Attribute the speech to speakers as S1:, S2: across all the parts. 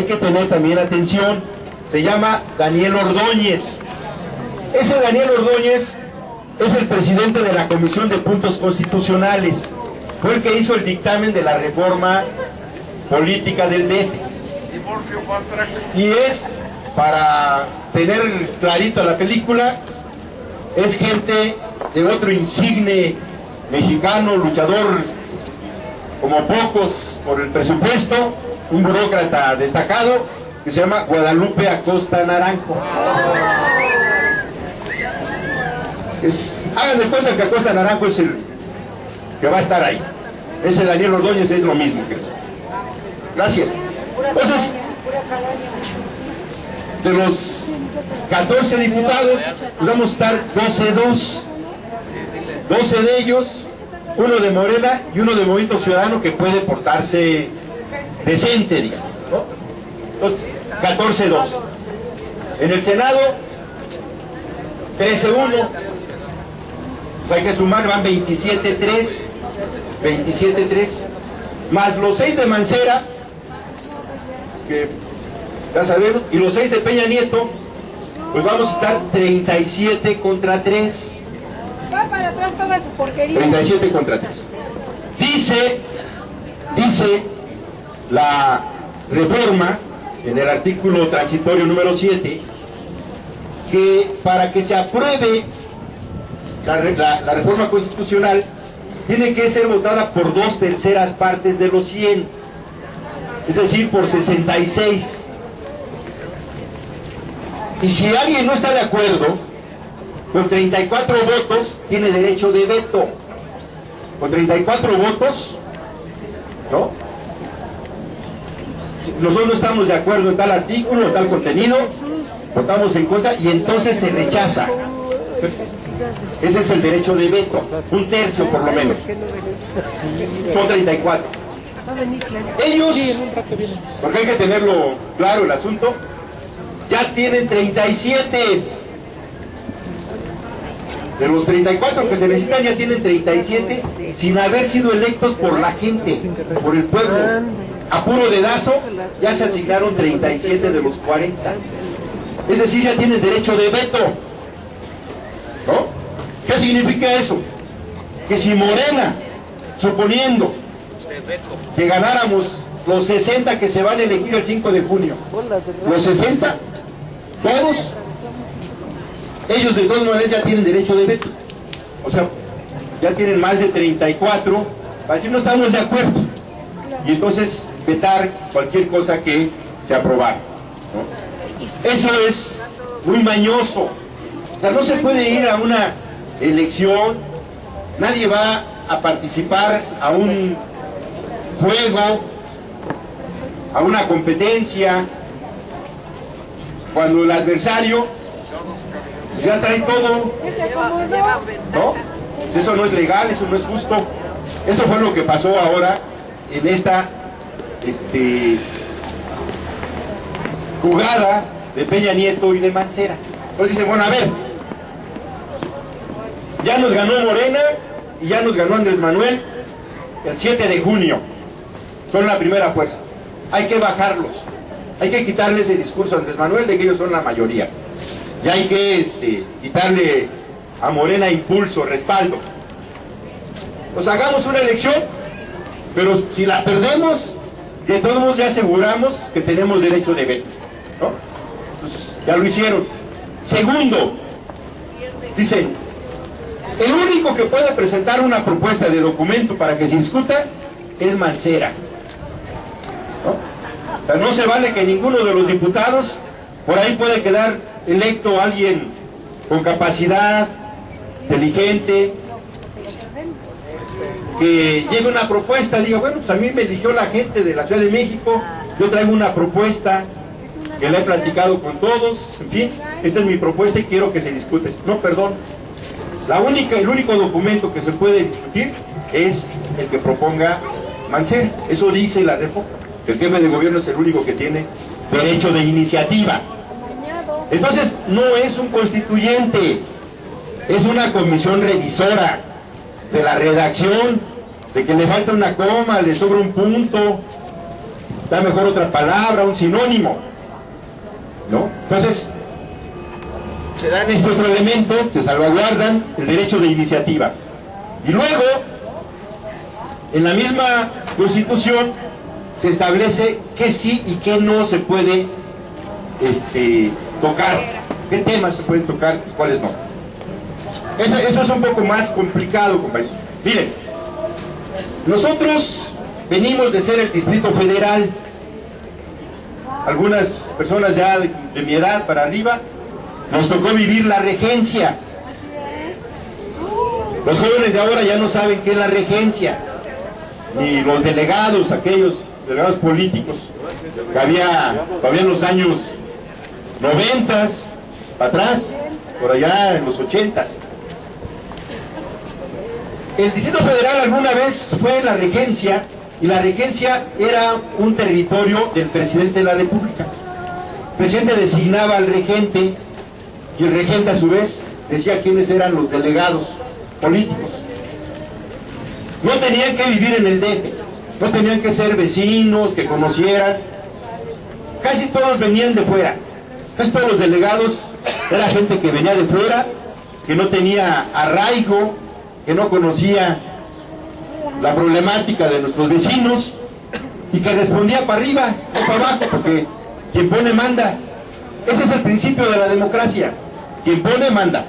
S1: hay que tener también atención. Se llama Daniel Ordóñez. Ese Daniel Ordóñez es el presidente de la Comisión de Puntos Constitucionales. Fue el que hizo el dictamen de la reforma política del DF. Y es, para tener clarito la película, es gente de otro insigne mexicano, luchador como pocos por el presupuesto, un burócrata destacado que se llama Guadalupe Acosta Naranjo. Háganme cuenta que Acosta Naranjo es el que va a estar ahí. Ese Daniel Ordóñez es lo mismo que... Gracias. Entonces, de los 14 diputados, vamos a estar 12-2. 12 de ellos, uno de Morena y uno de Movimiento Ciudadano que puede portarse decente, digamos, ¿no? Entonces, 14-2. En el Senado, 13-1. Pues hay que sumar, van 27-3. 27-3. Más los 6 de Mancera, que ya sabemos, y los 6 de Peña Nieto, pues vamos a estar 37-3.
S2: Va para atrás toda su porquería.
S1: 37-3. Dice la reforma, en el artículo transitorio número 7, que para que se apruebe la reforma constitucional, tiene que ser votada por 2/3 partes de los 100, es decir, por 66. Y si alguien no está de acuerdo, con 34 votos tiene derecho de veto. Con 34 votos, ¿no? Si nosotros no estamos de acuerdo en tal artículo, en tal contenido, votamos en contra y entonces se rechaza. Ese es el derecho de veto, 1/3 por lo menos. Son 34. Ellos, porque hay que tenerlo claro el asunto, ya tienen 37. De los 34 que se necesitan, ya tienen 37 sin haber sido electos por la gente, por el pueblo. A puro dedazo ya se asignaron 37 de los 40. Es decir, ya tienen derecho de veto, ¿no? ¿Qué significa eso? Que si Morena, suponiendo que ganáramos los 60 que se van a elegir el 5 de junio, los 60, todos, ellos de todas maneras ya tienen derecho de veto. O sea, ya tienen más de 34 para decir no estamos de acuerdo. Y entonces vetar cualquier cosa que se aprobara, ¿no? Eso es muy mañoso. O sea, no se puede ir a una elección, nadie va a participar a un juego, a una competencia, cuando el adversario ya trae todo, ¿no? Eso no es legal, eso no es justo. Eso fue lo que pasó ahora en esta jugada de Peña Nieto y de Mancera. Entonces dicen, bueno, a ver, ya nos ganó Morena y ya nos ganó Andrés Manuel el 7 de junio. Son la primera fuerza. Hay que bajarlos. Hay que quitarle ese discurso a Andrés Manuel de que ellos son la mayoría. Ya hay que quitarle a Morena impulso, respaldo. Pues hagamos una elección, pero si la perdemos, de todos modos ya aseguramos que tenemos derecho de veto, ¿no? Pues ya lo hicieron. Segundo, dicen, el único que puede presentar una propuesta de documento para que se discuta es Mancera, ¿no? O sea, no se vale que ninguno de los diputados, por ahí puede quedar electo alguien con capacidad, inteligente, que lleve una propuesta, diga, bueno, pues a mí me eligió la gente de la Ciudad de México, yo traigo una propuesta que la he platicado con todos, en fin, esta es mi propuesta y quiero que se discute. No, perdón, el único documento que se puede discutir es el que proponga Mancera. Eso dice la reforma. El jefe de gobierno es el único que tiene derecho de iniciativa. Entonces, no es un constituyente, es una comisión revisora de la redacción, de que le falta una coma, le sobra un punto, da mejor otra palabra, un sinónimo, ¿no? Entonces, se dan este otro elemento, se salvaguardan el derecho de iniciativa. Y luego, en la misma Constitución, se establece qué sí y qué no se puede tocar, qué temas se pueden tocar y cuáles no. Eso es un poco más complicado, compañeros. Miren, nosotros venimos de ser el Distrito Federal. Algunas personas ya de mi edad para arriba, nos tocó vivir la regencia. Los jóvenes de ahora ya no saben qué es la regencia, ni los delegados, aquellos delegados políticos que había todavía en los años 90, para atrás, por allá en los 80. El Distrito Federal alguna vez fue la regencia, y la regencia era un territorio del presidente de la República. El presidente designaba al regente, y el regente a su vez decía quiénes eran los delegados políticos. No tenían que vivir en el DF, no tenían que ser vecinos, que conocieran. Casi todos venían de fuera, casi todos los delegados era gente que venía de fuera, que no tenía arraigo, que no conocía la problemática de nuestros vecinos y que respondía para arriba, no para abajo, porque quien pone manda. Ese es el principio de la democracia, quien pone manda.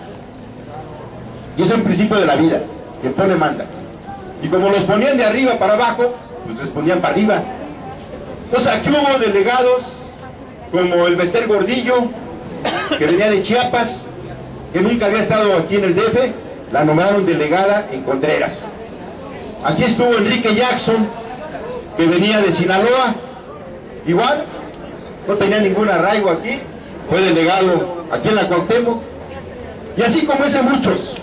S1: Y ese es el principio de la vida, quien pone manda. Y como los ponían de arriba para abajo, pues respondían para arriba. Entonces aquí hubo delegados como el Bester Gordillo, que venía de Chiapas, que nunca había estado aquí en el DF, la nombraron delegada en Contreras. Aquí estuvo Enrique Jackson, que venía de Sinaloa, igual, no tenía ningún arraigo aquí, fue delegado aquí en la Cuauhtémoc. Y así como ese muchos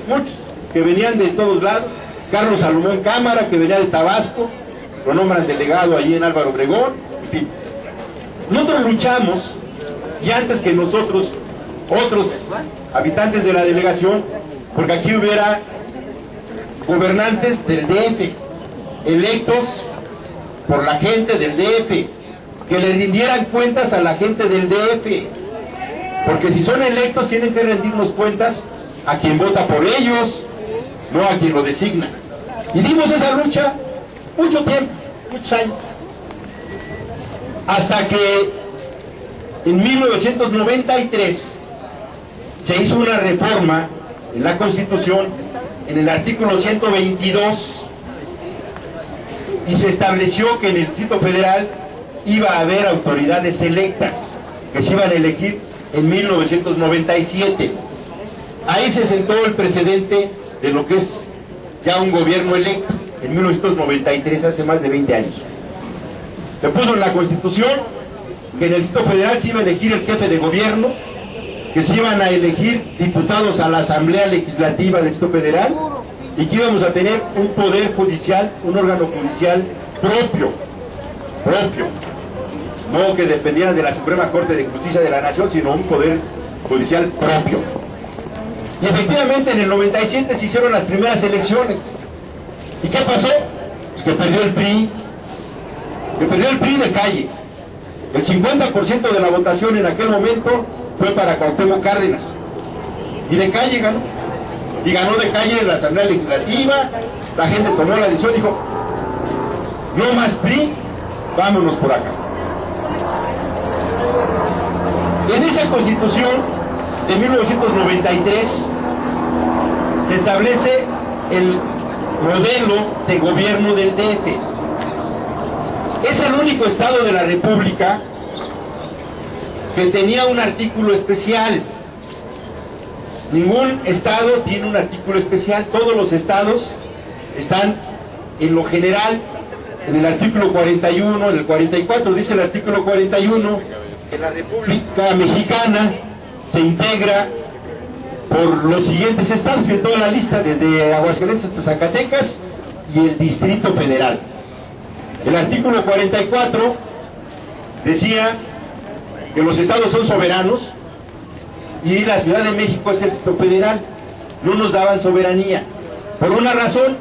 S1: que venían de todos lados. Carlos Salomón Cámara, que venía de Tabasco, lo nombran delegado allí en Álvaro Obregón, en fin. Nosotros luchamos, y antes que nosotros, otros habitantes de la delegación, porque aquí hubiera gobernantes del DF, electos por la gente del DF, que le rindieran cuentas a la gente del DF, porque si son electos tienen que rendirnos cuentas a quien vota por ellos, no a quien lo designa. Y dimos esa lucha mucho tiempo, muchos años, hasta que en 1993 se hizo una reforma en la Constitución, en el artículo 122, y se estableció que en el Distrito Federal iba a haber autoridades electas, que se iban a elegir en 1997. Ahí se sentó el precedente de lo que es ya un gobierno electo, en 1993, hace más de 20 años. Se puso en la Constitución que en el Distrito Federal se iba a elegir el jefe de gobierno, que se iban a elegir diputados a la Asamblea Legislativa del Distrito Federal, y que íbamos a tener un poder judicial, un órgano judicial propio, no que dependiera de la Suprema Corte de Justicia de la Nación, sino un poder judicial propio. Y efectivamente en el 97 se hicieron las primeras elecciones. ¿Y qué pasó? Pues que perdió el PRI, de calle. El 50% de la votación en aquel momento fue para Cuauhtémoc Cárdenas, y de calle ganó, y ganó de calle en la Asamblea Legislativa. La gente tomó la decisión y dijo, no más PRI, vámonos por acá. En esa Constitución de 1993 se establece el modelo de gobierno del DF. Es el único estado de la República que tenía un artículo especial. Ningún estado tiene un artículo especial. Todos los estados están en lo general en el artículo 41, en el 44 dice el artículo 41 que la República Mexicana se integra por los siguientes estados, y en toda la lista, desde Aguascalientes hasta Zacatecas y el Distrito Federal. El artículo 44 decía que los estados son soberanos y la Ciudad de México es el Distrito Federal. No nos daban soberanía, por una razón,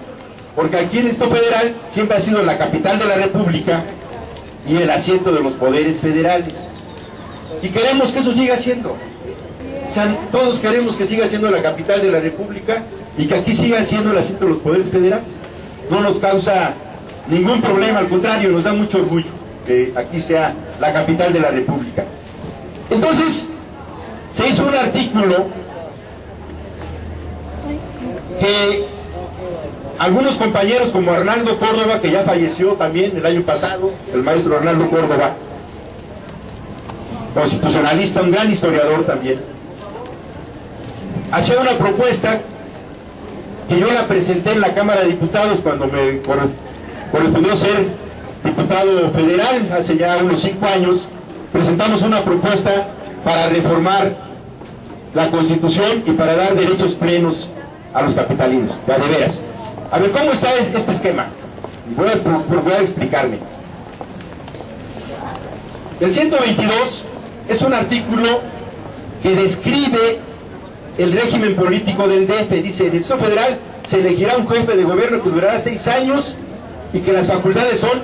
S1: porque aquí en el Distrito Federal siempre ha sido la capital de la República, y el asiento de los poderes federales. Y queremos que eso siga siendo. O sea, todos queremos que siga siendo la capital de la República y que aquí siga siendo el asiento de los poderes federales. No nos causa ningún problema, al contrario, nos da mucho orgullo que aquí sea la capital de la República. Entonces, se hizo un artículo que algunos compañeros como Arnaldo Córdoba, que ya falleció también el año pasado, el maestro Arnaldo Córdoba, constitucionalista, un gran historiador también, hacía una propuesta que yo la presenté en la Cámara de Diputados cuando me correspondió ser diputado federal hace ya unos 5 años. Presentamos una propuesta para reformar la Constitución y para dar derechos plenos a los capitalinos, ya de veras. A ver, ¿cómo está este esquema? Voy a procurar explicarme. El 122 es un artículo que describe el régimen político del DF. Dice, en el Distrito Federal se elegirá un jefe de gobierno que durará 6 años y que las facultades son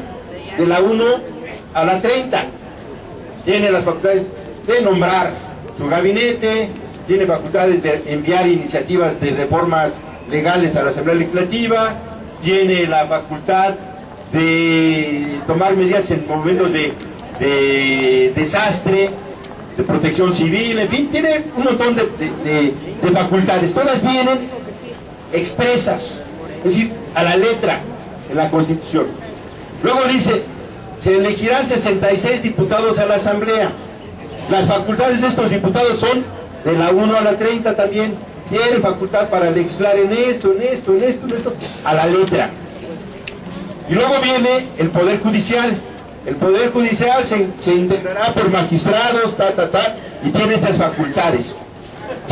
S1: de la 1 a la 30. Tiene las facultades de nombrar su gabinete, tiene facultades de enviar iniciativas de reformas legales a la Asamblea Legislativa, tiene la facultad de tomar medidas en momentos de desastre, de protección civil, en fin, tiene un montón de facultades. Todas vienen expresas, es decir, a la letra en la Constitución. Luego dice, se elegirán 66 diputados a la Asamblea. Las facultades de estos diputados son de la 1 a la 30 también. Tienen facultad para legislar en esto, a la letra. Y luego viene el Poder Judicial. El Poder Judicial se integrará por magistrados, y tiene estas facultades.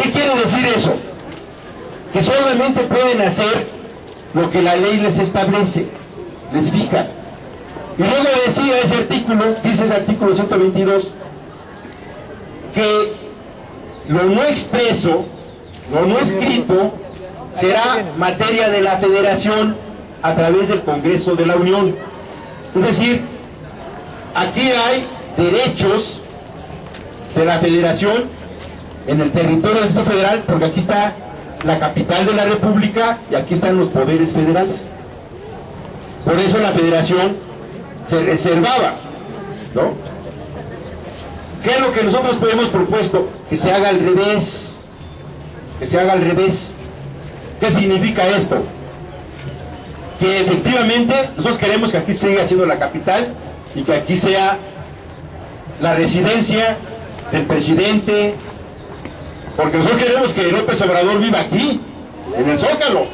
S1: ¿Qué quiere decir eso? Que solamente pueden hacer lo que la ley les establece, les fija. Y luego decía ese artículo, dice ese artículo 122, que lo no expreso, lo no escrito, será materia de la Federación a través del Congreso de la Unión. Es decir, aquí hay derechos de la Federación en el territorio del Distrito Federal, porque aquí está la capital de la República y aquí están los poderes federales. Por eso la Federación se reservaba, ¿no? ¿Qué es lo que nosotros hemos propuesto? Que se haga al revés. Que se haga al revés. ¿Qué significa esto? Que efectivamente nosotros queremos que aquí siga siendo la capital y que aquí sea la residencia del presidente, porque nosotros queremos que López Obrador viva aquí, en el Zócalo,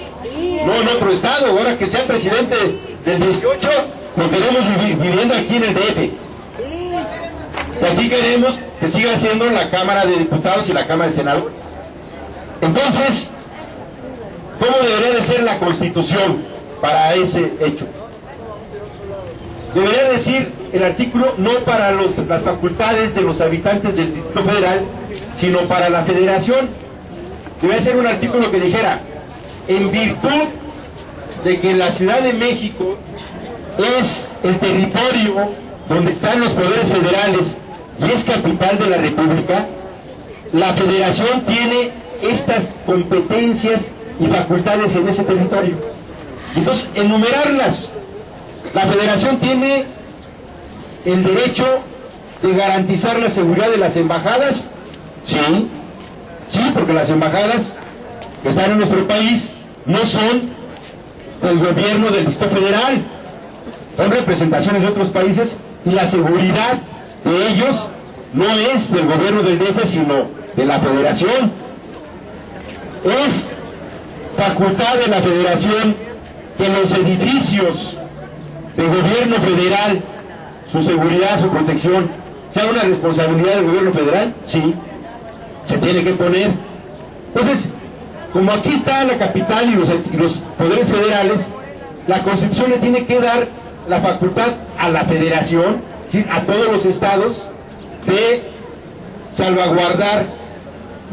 S1: no en otro estado. Ahora que sea presidente del 18, lo queremos viviendo aquí en el DF. Y aquí queremos que siga siendo la Cámara de Diputados y la Cámara de Senadores. Entonces, ¿cómo debería de ser la Constitución para ese hecho? Debería decir el artículo no para las facultades de los habitantes del Distrito Federal, sino para la Federación. Debería ser un artículo que dijera, en virtud de que la Ciudad de México es el territorio donde están los poderes federales y es capital de la República, la Federación tiene estas competencias y facultades en ese territorio. Entonces, enumerarlas. La Federación tiene el derecho de garantizar la seguridad de las embajadas, sí, porque las embajadas que están en nuestro país no son del gobierno del Distrito Federal, son representaciones de otros países y la seguridad de ellos no es del gobierno del DF, sino de la Federación. Es facultad de la Federación que los edificios de gobierno federal, su seguridad, su protección, sea una responsabilidad del gobierno federal, sí, se tiene que poner. Entonces, como aquí está la capital y los poderes federales, la Constitución le tiene que dar la facultad a la Federación, ¿sí?, a todos los estados, de salvaguardar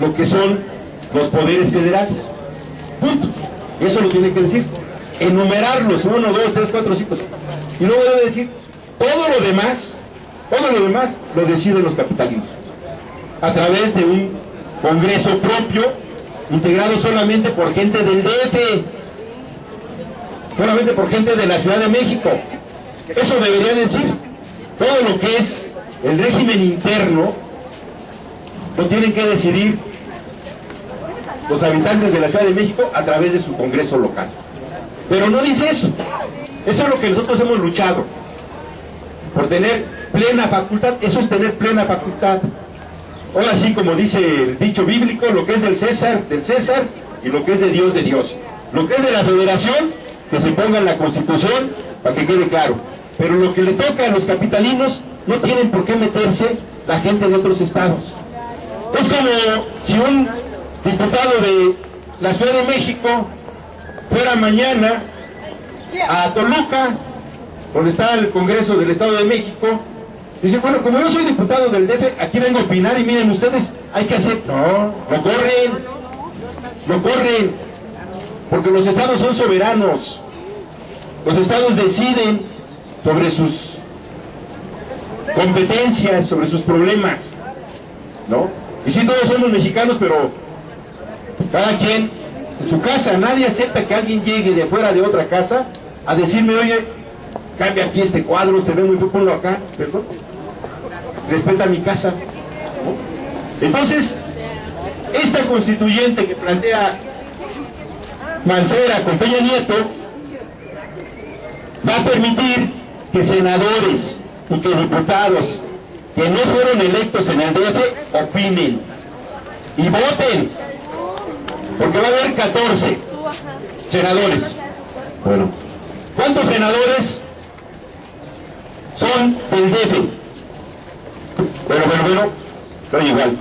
S1: lo que son los poderes federales. Punto. Eso lo tiene que decir. Enumerarlos, 1, 2, 3, 4, 5, 6. Y luego debe decir Todo lo demás lo deciden los capitalinos, a través de un congreso propio, integrado solamente por gente del DF, solamente por gente de la Ciudad de México. Eso debería decir, todo lo que es el régimen interno, lo tienen que decidir los habitantes de la Ciudad de México a través de su congreso local. Pero no dice eso. Eso es lo que nosotros hemos luchado, por tener plena facultad. Eso es tener plena facultad. Ahora sí, como dice el dicho bíblico, lo que es del César, y lo que es de Dios, de Dios. Lo que es de la federación, que se ponga en la Constitución, para que quede claro. Pero lo que le toca a los capitalinos, no tienen por qué meterse la gente de otros estados. Es como si un diputado de la Ciudad de México fuera mañana a Toluca, donde está el Congreso del Estado de México, dice, bueno, como yo soy diputado del DF, aquí vengo a opinar y miren ustedes, hay que hacer... No corren, porque los estados son soberanos. Los estados deciden sobre sus competencias, sobre sus problemas, ¿no? Y sí, todos somos mexicanos, pero cada quien en su casa. Nadie acepta que alguien llegue de fuera de otra casa a decirme, oye, cambia aquí este cuadro, se ve muy bien, ponlo acá, perdón. Respeta mi casa, ¿no? Entonces, esta constituyente que plantea Mancera con Peña Nieto va a permitir que senadores y que diputados que no fueron electos en el DF opinen y voten, porque va a haber 14 senadores. Bueno, ¿cuántos senadores son del DF? Bueno, pero igual.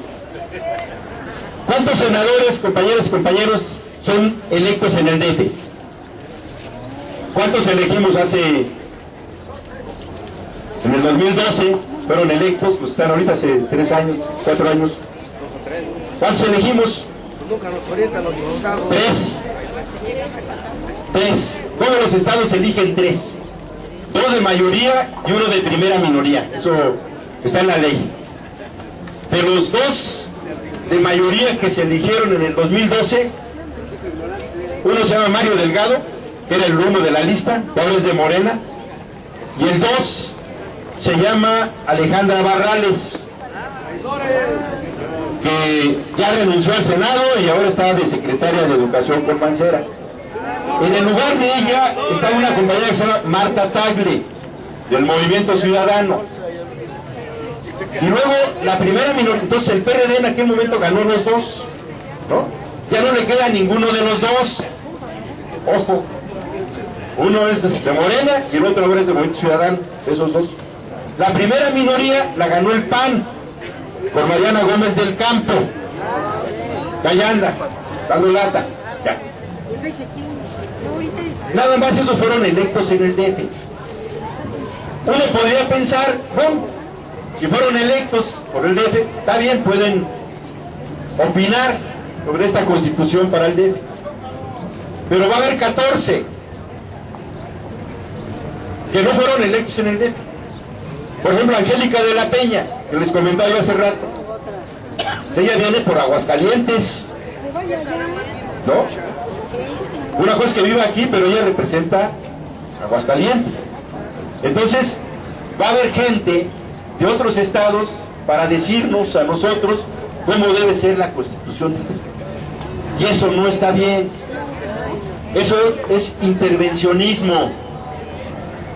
S1: ¿Cuántos senadores, compañeros y compañeros, son electos en el DF? ¿Cuántos elegimos en el 2012? Fueron electos, los están ahorita hace 3 años, 4 años. ¿Cuántos elegimos? 3. Todos los estados eligen 3. 2 de mayoría y 1 de primera minoría. Eso está en la ley. De los 2 de mayoría que se eligieron en el 2012, uno se llama Mario Delgado, que era el 1 de la lista, que ahora es de Morena, y el 2 se llama Alejandra Barrales, que ya renunció al Senado y ahora está de secretaria de Educación con Mancera. En el lugar de ella está una compañera que se llama Marta Tagle, del Movimiento Ciudadano. Y luego la primera minoría, entonces el PRD en aquel momento ganó los 2, ¿no? Ya no le queda ninguno de los 2. Ojo, uno es de Morena y el otro ahora es de Movimiento Ciudadano, esos 2. La primera minoría la ganó el PAN, por Mariana Gómez del Campo. Allá anda, dando lata. Ya. Nada más esos fueron electos en el DF. Uno podría pensar, bueno, si fueron electos por el DF, está bien, pueden opinar sobre esta constitución para el DF. Pero va a haber 14 que no fueron electos en el DF. Por ejemplo, Angélica de la Peña, que les comentaba yo hace rato. Ella viene por Aguascalientes, ¿no? Una cosa es que viva aquí, pero ella representa Aguascalientes. Entonces, va a haber gente de otros estados para decirnos a nosotros cómo debe ser la Constitución. Y eso no está bien. Eso es intervencionismo.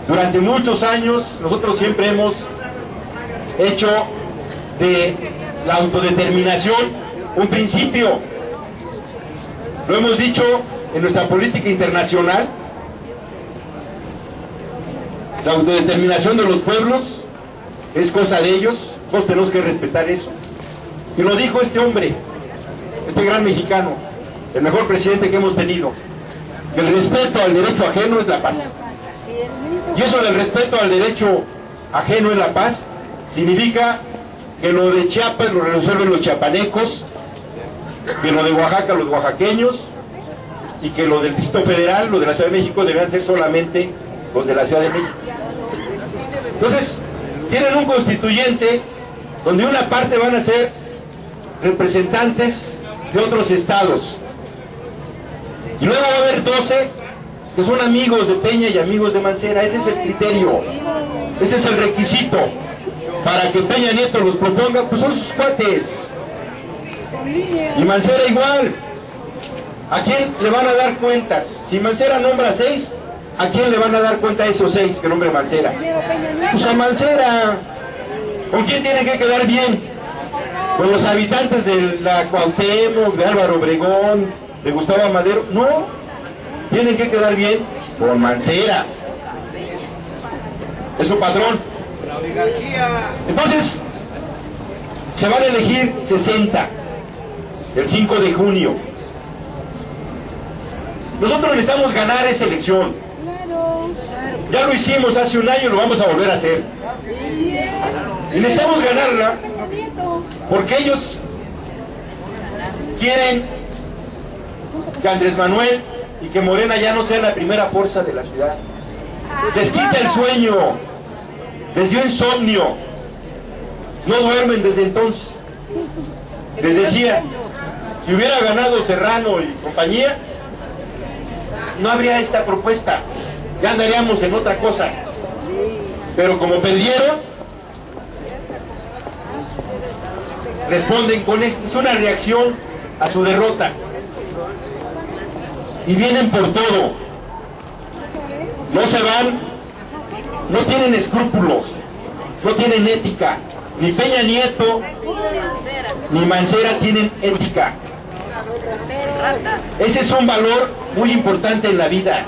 S1: Durante muchos años nosotros siempre hemos hecho de la autodeterminación un principio. Lo hemos dicho en nuestra política internacional. La autodeterminación de los pueblos es cosa de ellos, todos tenemos que respetar eso. Y lo dijo este hombre, este gran mexicano, el mejor presidente que hemos tenido, que el respeto al derecho ajeno es la paz. Y eso del respeto al derecho ajeno es la paz, significa que lo de Chiapas lo resuelven los chiapanecos, que lo de Oaxaca los oaxaqueños, y que lo del Distrito Federal, lo de la Ciudad de México, deberán ser solamente los de la Ciudad de México. Entonces, tienen un constituyente donde una parte van a ser representantes de otros estados. Y luego va a haber 12 que son amigos de Peña y amigos de Mancera. Ese es el criterio, ese es el requisito para que Peña Nieto los proponga, pues son sus cuates. Y Mancera igual. ¿A quién le van a dar cuentas? Si Mancera nombra 6, ¿a quién le van a dar cuenta a esos 6 que nombre Mancera? Pues a Mancera. ¿Con quién tiene que quedar bien? ¿Con los habitantes de la Cuauhtémoc, de Álvaro Obregón, de Gustavo Madero? No, tiene que quedar bien con Mancera. Es su patrón. Entonces, se van a elegir 60 el 5 de junio. Nosotros necesitamos ganar esa elección. Ya lo hicimos hace un año y lo vamos a volver a hacer. Y necesitamos ganarla porque ellos quieren que Andrés Manuel y que Morena ya no sea la primera fuerza de la ciudad. Les quita el sueño, les dio insomnio, no duermen desde entonces. Les decía, si hubiera ganado Serrano y compañía, no habría esta propuesta, ya andaríamos en otra cosa. Pero como perdieron, responden con esto. Es una reacción a su derrota. Y vienen por todo. No se van, no tienen escrúpulos, no tienen ética. Ni Peña Nieto ni Mancera tienen ética. Ese es un valor muy importante en la vida.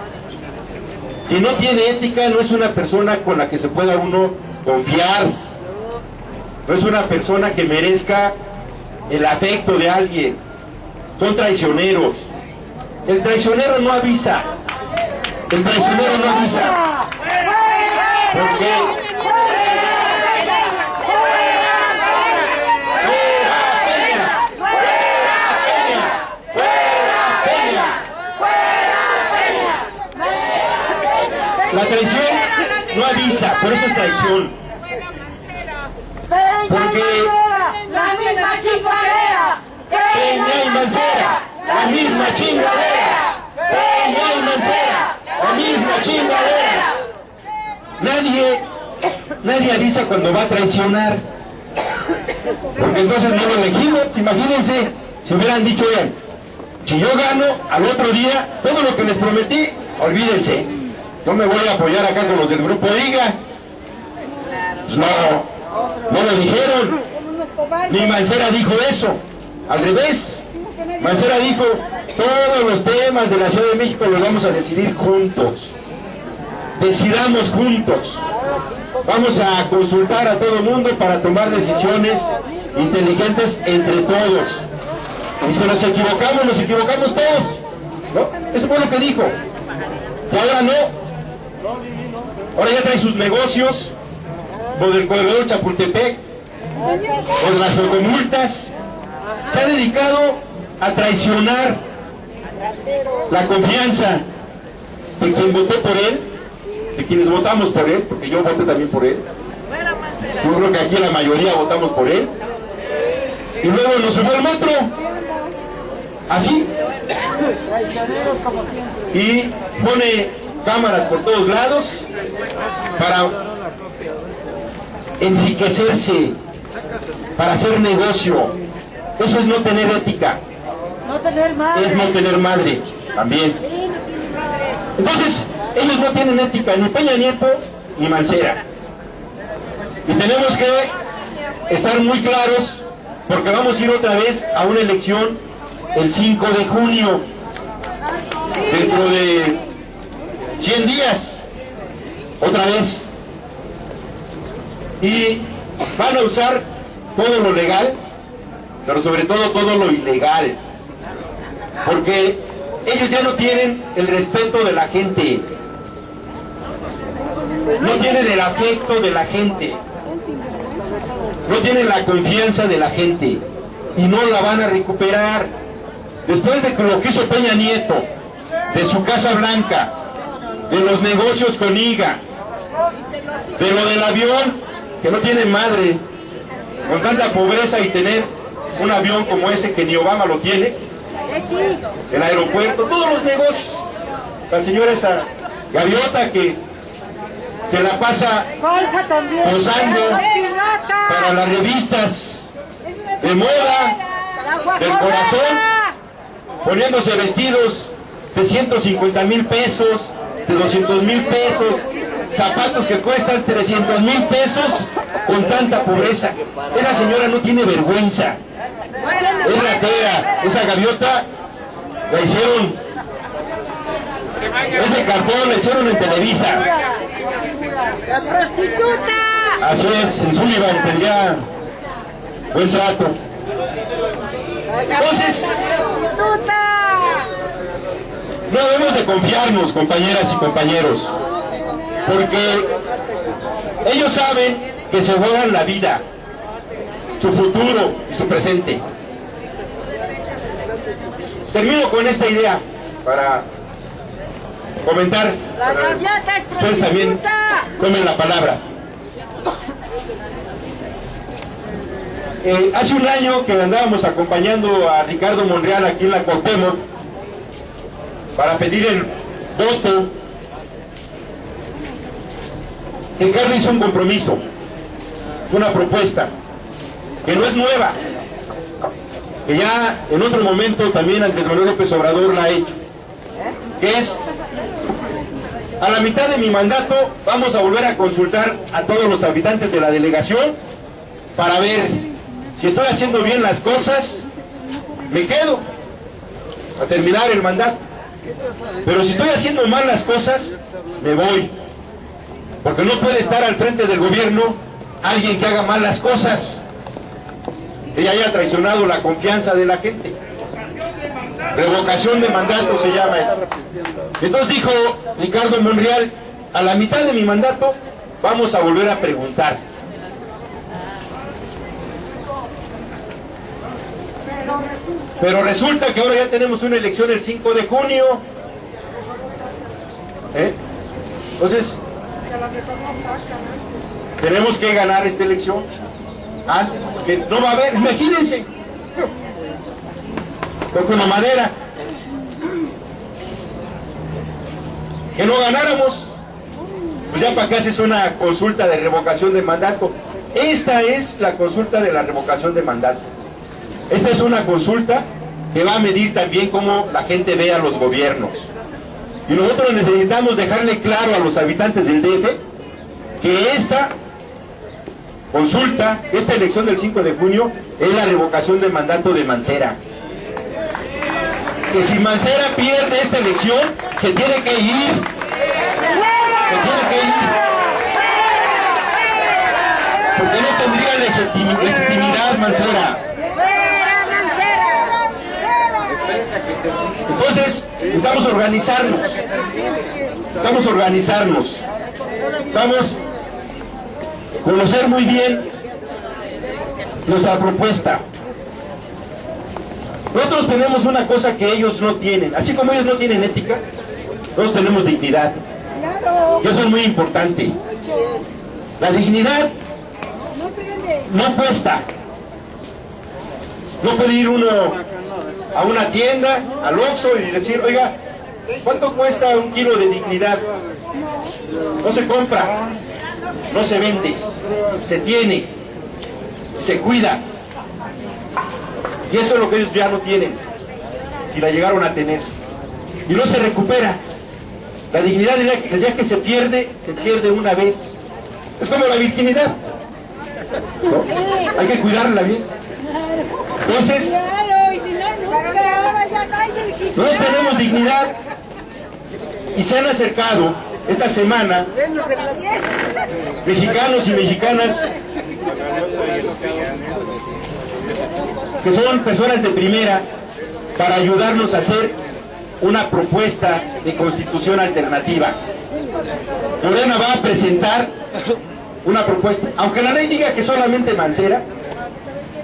S1: Quien no tiene ética no es una persona con la que se pueda uno confiar. No es una persona que merezca el afecto de alguien. Son traicioneros. El traicionero no avisa. El traicionero no avisa. Porque la traición no avisa, por eso es traición. Porque
S2: la misma chingadera.
S1: Peña y Mancera, la misma chingadera. Peña y Mancera, la misma chingadera. Nadie avisa cuando va a traicionar. Porque entonces no lo elegimos. Imagínense si hubieran dicho, oigan, si yo gano al otro día, todo lo que les prometí, olvídense. No me voy a apoyar acá con los del grupo IGA. Pues no lo dijeron. Ni Mancera dijo eso. Al revés. Mancera dijo, todos los temas de la Ciudad de México los vamos a decidir juntos. Decidamos juntos. Vamos a consultar a todo el mundo para tomar decisiones inteligentes entre todos. Y si nos equivocamos todos. ¿No? Eso fue lo que dijo. Y ahora no. Ahora ya trae sus negocios, lo del corredor Chapultepec, o de las fotomultas. Se ha dedicado a traicionar la confianza de quien votó por él, de quienes votamos por él, porque yo voté también por él. Yo creo que aquí la mayoría votamos por él. Y luego nos subió al metro, así, y pone cámaras por todos lados para enriquecerse, para hacer negocio. Eso es no tener ética.
S2: No tener madre.
S1: Es no tener madre también. Entonces, ellos no tienen ética, ni Peña Nieto ni Mancera. Y tenemos que estar muy claros, porque vamos a ir otra vez a una elección el 5 de junio, dentro de 100 días, otra vez. Y van a usar todo lo legal, pero sobre todo todo lo ilegal, porque ellos ya no tienen el respeto de la gente, no tienen el afecto de la gente, no tienen la confianza de la gente, y no la van a recuperar. Después de lo que hizo Peña Nieto, de su Casa Blanca, de los negocios con IGA, Pero del avión, que no tiene madre, con tanta pobreza y tener un avión como ese que ni Obama lo tiene, el aeropuerto, todos los negocios. La señora esa gaviota que se la pasa posando para las revistas de moda del corazón, poniéndose vestidos de 150,000 pesos, de 200,000 pesos, zapatos que cuestan 300,000 pesos con tanta pobreza. Esa señora no tiene vergüenza, es ratera. Esa gaviota la hicieron, es de cartón, la hicieron en Televisa.
S2: ¡La prostituta!
S1: Así es, en Sullivan tendría buen trato. Entonces, no debemos de confiarnos, compañeras y compañeros, porque ellos saben que se juegan la vida, su futuro y su presente. Termino con esta idea para comentar. Ustedes también tomen la palabra. Hace un año que andábamos acompañando a Ricardo Monreal aquí en la Cuauhtémoc para pedir el voto. Ricardo hizo un compromiso, una propuesta que no es nueva, que ya en otro momento también Andrés Manuel López Obrador la ha hecho, que es: a la mitad de mi mandato vamos a volver a consultar a todos los habitantes de la delegación para ver si estoy haciendo bien las cosas, me quedo a terminar el mandato. Pero si estoy haciendo mal las cosas, me voy. Porque no puede estar al frente del gobierno alguien que haga mal las cosas, que ya haya traicionado la confianza de la gente. Revocación de mandato se llama eso. Entonces dijo Ricardo Monreal: a la mitad de mi mandato vamos a volver a preguntar. Pero resulta que ahora ya tenemos una elección el 5 de junio. Entonces, tenemos que ganar esta elección antes, porque no va a haber, imagínense, toco una madera, que no ganáramos, pues ya para qué haces una consulta de revocación de mandato. Esta es la consulta de la revocación de mandato. Esta es una consulta que va a medir también cómo la gente ve a los gobiernos. Y nosotros necesitamos dejarle claro a los habitantes del DF que esta consulta, esta elección del 5 de junio, es la revocación de mandato de Mancera. Que si Mancera pierde esta elección, se tiene que ir. Se tiene que ir. Porque no tendría legitimidad Mancera. Entonces, necesitamos organizarnos. Necesitamos conocer muy bien nuestra propuesta. Nosotros tenemos una cosa que ellos no tienen. Así como ellos no tienen ética, nosotros tenemos dignidad. Y eso es muy importante. La dignidad no cuesta. No puede ir uno a una tienda, al Oxxo, y decir: oiga, ¿cuánto cuesta un kilo de dignidad? No se compra, no se vende, se tiene, se cuida. Y eso es lo que ellos ya no tienen, si la llegaron a tener. Y no se recupera. La dignidad, el día que se pierde una vez. Es como la virginidad, ¿no? Hay que cuidarla bien. Entonces, nosotros tenemos dignidad, y se han acercado esta semana mexicanos y mexicanas que son personas de primera para ayudarnos a hacer una propuesta de constitución alternativa. Morena va a presentar una propuesta, aunque la ley diga que solamente Mancera,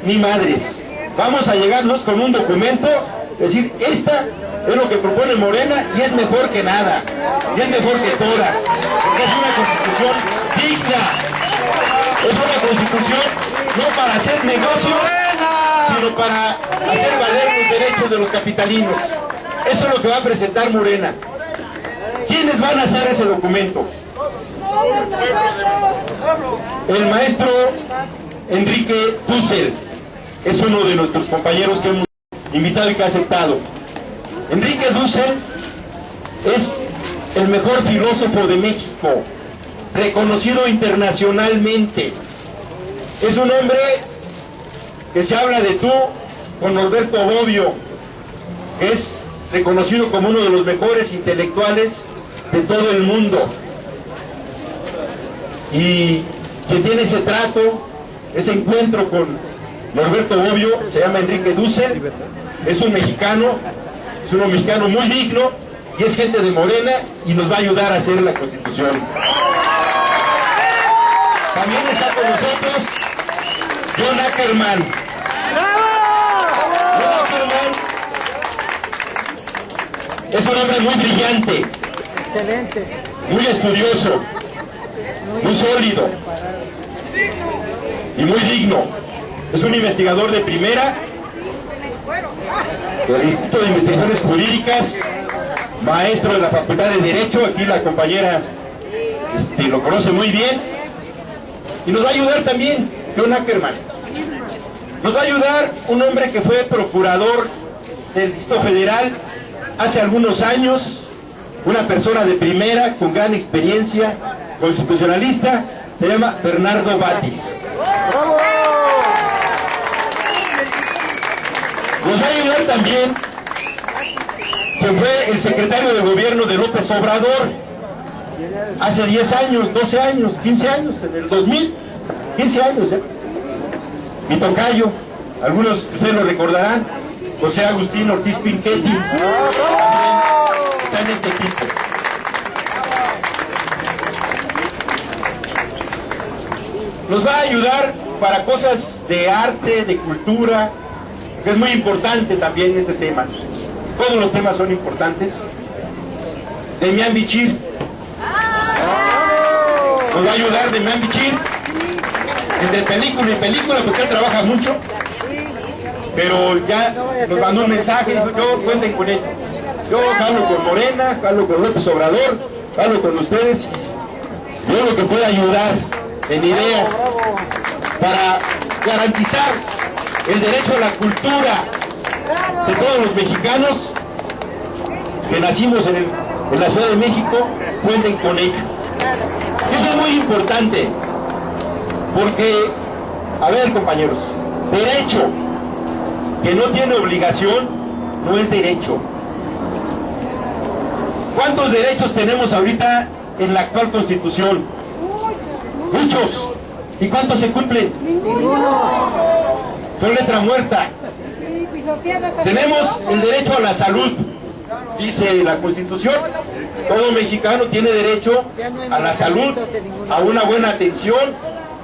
S1: ni madres. Vamos a llegarnos con un documento, decir: esta es lo que propone Morena y es mejor que nada, y es mejor que todas, porque es una constitución constitución digna. Es una constitución no para hacer negocio, sino para hacer valer los derechos de los capitalinos. Eso es lo que va a presentar Morena. ¿Quiénes van a hacer ese documento? El maestro Enrique Dussel es uno de nuestros compañeros que hemos invitado y que ha aceptado. Enrique Dussel es el mejor filósofo de México, reconocido internacionalmente. Es un hombre que se habla de tú con Norberto Bobbio, que es reconocido como uno de los mejores intelectuales de todo el mundo. Y quien tiene ese trato, ese encuentro con Norberto Bobbio, se llama Enrique Dussel, es un mexicano muy digno, y es gente de Morena y nos va a ayudar a hacer la Constitución. También está con nosotros John Ackerman. John Ackerman es un hombre muy brillante,
S2: Excelente.
S1: muy estudioso, muy sólido y muy digno. Es un investigador de primera del Instituto de Investigaciones Jurídicas, maestro de la Facultad de Derecho. Aquí la compañera lo conoce muy bien. Y nos va a ayudar también John Ackerman. Nos va a ayudar un hombre que fue procurador del Distrito Federal hace algunos años, una persona de primera, con gran experiencia, constitucionalista, se llama Bernardo Batis. Nos va a ayudar también que fue el secretario de gobierno de López Obrador hace 10 años, 12 años, 15 años, en el 2000, 15 años, mi tocayo, algunos de ustedes lo recordarán, José Agustín Ortiz Pinchetti, también está en este equipo. Nos va a ayudar para cosas de arte, de cultura, que es muy importante también este tema. Todos los temas son importantes. Demián Bichir nos va a ayudar. Demián Bichir, entre película y película, porque él trabaja mucho, pero ya nos mandó un mensaje y dijo: yo cuenten con él. Yo hablo con Morena, hablo con López Obrador, hablo con ustedes, y yo lo que pueda ayudar en ideas para garantizar el derecho a la cultura de todos los mexicanos que nacimos en la Ciudad de México, cuenten con ella. Eso es muy importante, porque, a ver, compañeros, derecho que no tiene obligación no es derecho. ¿Cuántos derechos tenemos ahorita en la actual Constitución? Muchos. ¿Y cuántos se cumplen?
S2: Ninguno.
S1: Son letra muerta. Tenemos el derecho a la salud, dice la Constitución. Todo mexicano tiene derecho a la salud, a una buena atención,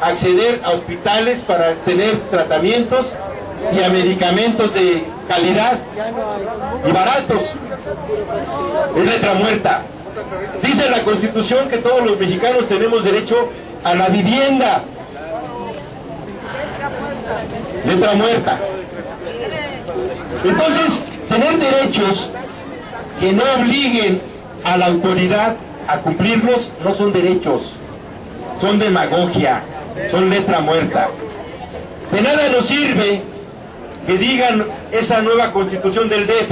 S1: a acceder a hospitales para tener tratamientos y a medicamentos de calidad y baratos. Es letra muerta. Dice la Constitución que todos los mexicanos tenemos derecho a la vivienda. Letra muerta. Entonces, tener derechos que no obliguen a la autoridad a cumplirlos no son derechos, son demagogia, son letra muerta. De nada nos sirve que digan esa nueva Constitución del DF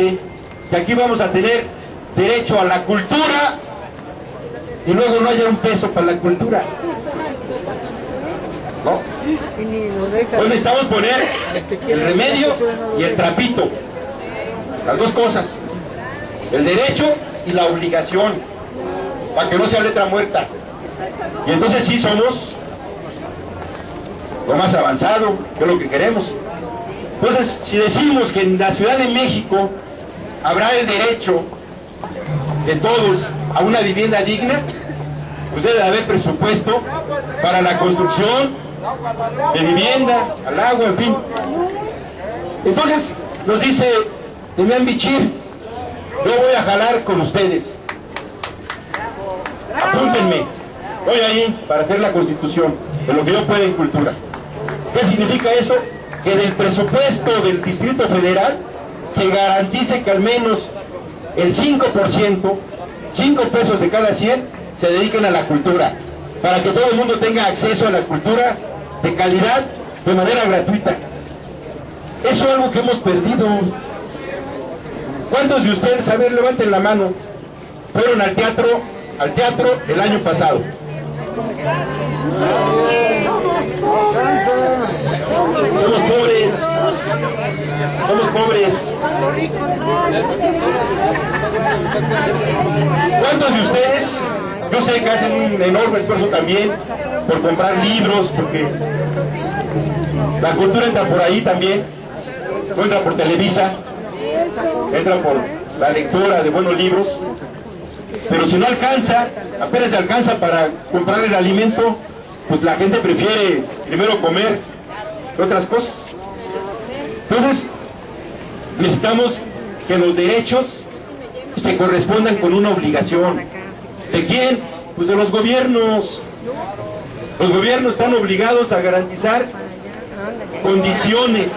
S1: que aquí vamos a tener derecho a la cultura y luego no haya un peso para la cultura. ¿No? Hoy necesitamos poner el remedio y el trapito, las dos cosas, el derecho y la obligación, para que no sea letra muerta. Y entonces sí somos lo más avanzado, que es lo que queremos. Entonces, si decimos que en la Ciudad de México habrá el derecho de todos a una vivienda digna, pues debe haber presupuesto para la construcción de vivienda, al agua, en fin. Entonces nos dice Demián Bichir: yo voy a jalar con ustedes, apúntenme, voy ahí para hacer la Constitución, de lo que yo pueda en cultura. ¿Qué significa eso? Que del presupuesto del Distrito Federal se garantice que al menos el 5%, 5 pesos de cada 100, se dediquen a la cultura, para que todo el mundo tenga acceso a la cultura de calidad, de manera gratuita. Eso es algo que hemos perdido. ¿Cuántos de ustedes, a ver, levanten la mano, fueron al teatro el año pasado? Somos pobres. ¿Cuántos de ustedes, yo sé que hacen un enorme esfuerzo también por comprar libros, porque la cultura entra por ahí también, no entra por Televisa, entra por la lectura de buenos libros, pero si no alcanza, apenas se alcanza para comprar el alimento, pues la gente prefiere primero comer que otras cosas. Entonces, necesitamos que los derechos se correspondan con una obligación. ¿De quién? Pues de los gobiernos. Los gobiernos están obligados a garantizar condiciones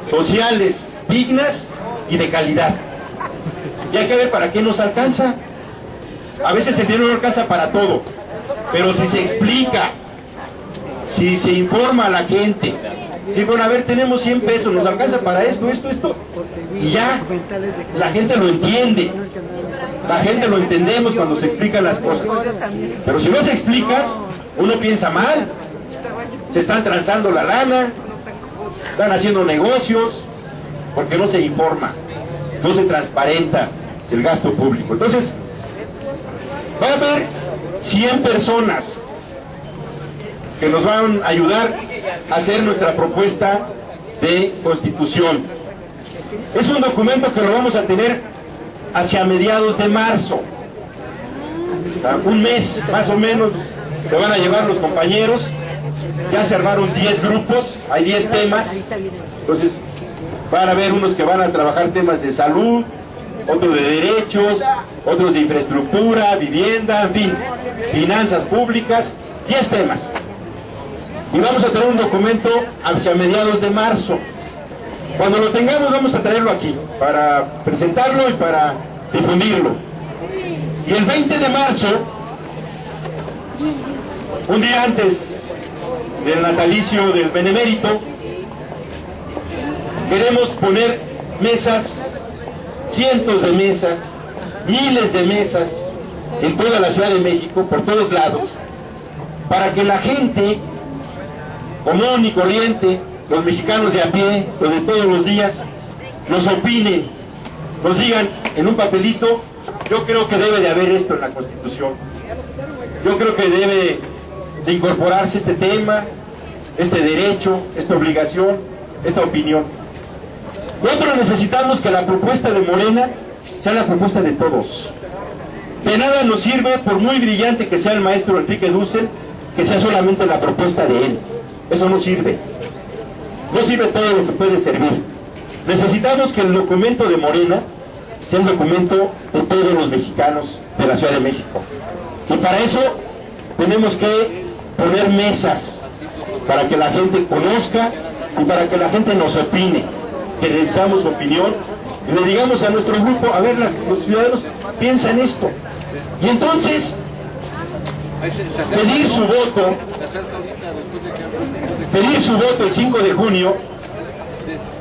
S1: sociales dignas y de calidad. Y hay que ver para qué nos alcanza. A veces el dinero no alcanza para todo, pero si se explica, si se informa a la gente, si bueno, a ver, tenemos 100 pesos, nos alcanza para esto, y ya, la gente lo entiende, la gente lo entendemos cuando se explican las cosas. Pero si no se explica, uno piensa mal, se están transando la lana, están haciendo negocios, porque no se informa, no se transparenta el gasto público. Entonces, va a haber 100 personas que nos van a ayudar a hacer nuestra propuesta de Constitución. Es un documento que lo vamos a tener hacia mediados de marzo. Un mes más o menos se van a llevar los compañeros. Ya se armaron 10 grupos, hay 10 temas. Entonces van a haber unos que van a trabajar temas de salud, otros de derechos, otros de infraestructura, vivienda, en fin, finanzas públicas, 10 temas. Y vamos a tener un documento hacia mediados de marzo. Cuando lo tengamos vamos a traerlo aquí, para presentarlo y para difundirlo. Y el 20 de marzo, un día antes del natalicio del Benemérito, queremos poner mesas, cientos de mesas, miles de mesas en toda la Ciudad de México, por todos lados, para que la gente común y corriente, los mexicanos de a pie, los de todos los días, nos opinen, nos digan en un papelito: yo creo que debe de haber esto en la Constitución, yo creo que debe de incorporarse este tema, este derecho, esta obligación, esta opinión. Nosotros necesitamos que la propuesta de Morena sea la propuesta de todos. De nada nos sirve, por muy brillante que sea el maestro Enrique Dussel, que sea solamente la propuesta de él. Eso no sirve. No sirve todo lo que puede servir. Necesitamos que el documento de Morena sea el documento de todos los mexicanos de la Ciudad de México. Y para eso tenemos que poner mesas para que la gente conozca y para que la gente nos opine, que le damos opinión y le digamos a nuestro grupo: a ver, los ciudadanos piensan esto. Y entonces pedir su voto el 5 de junio,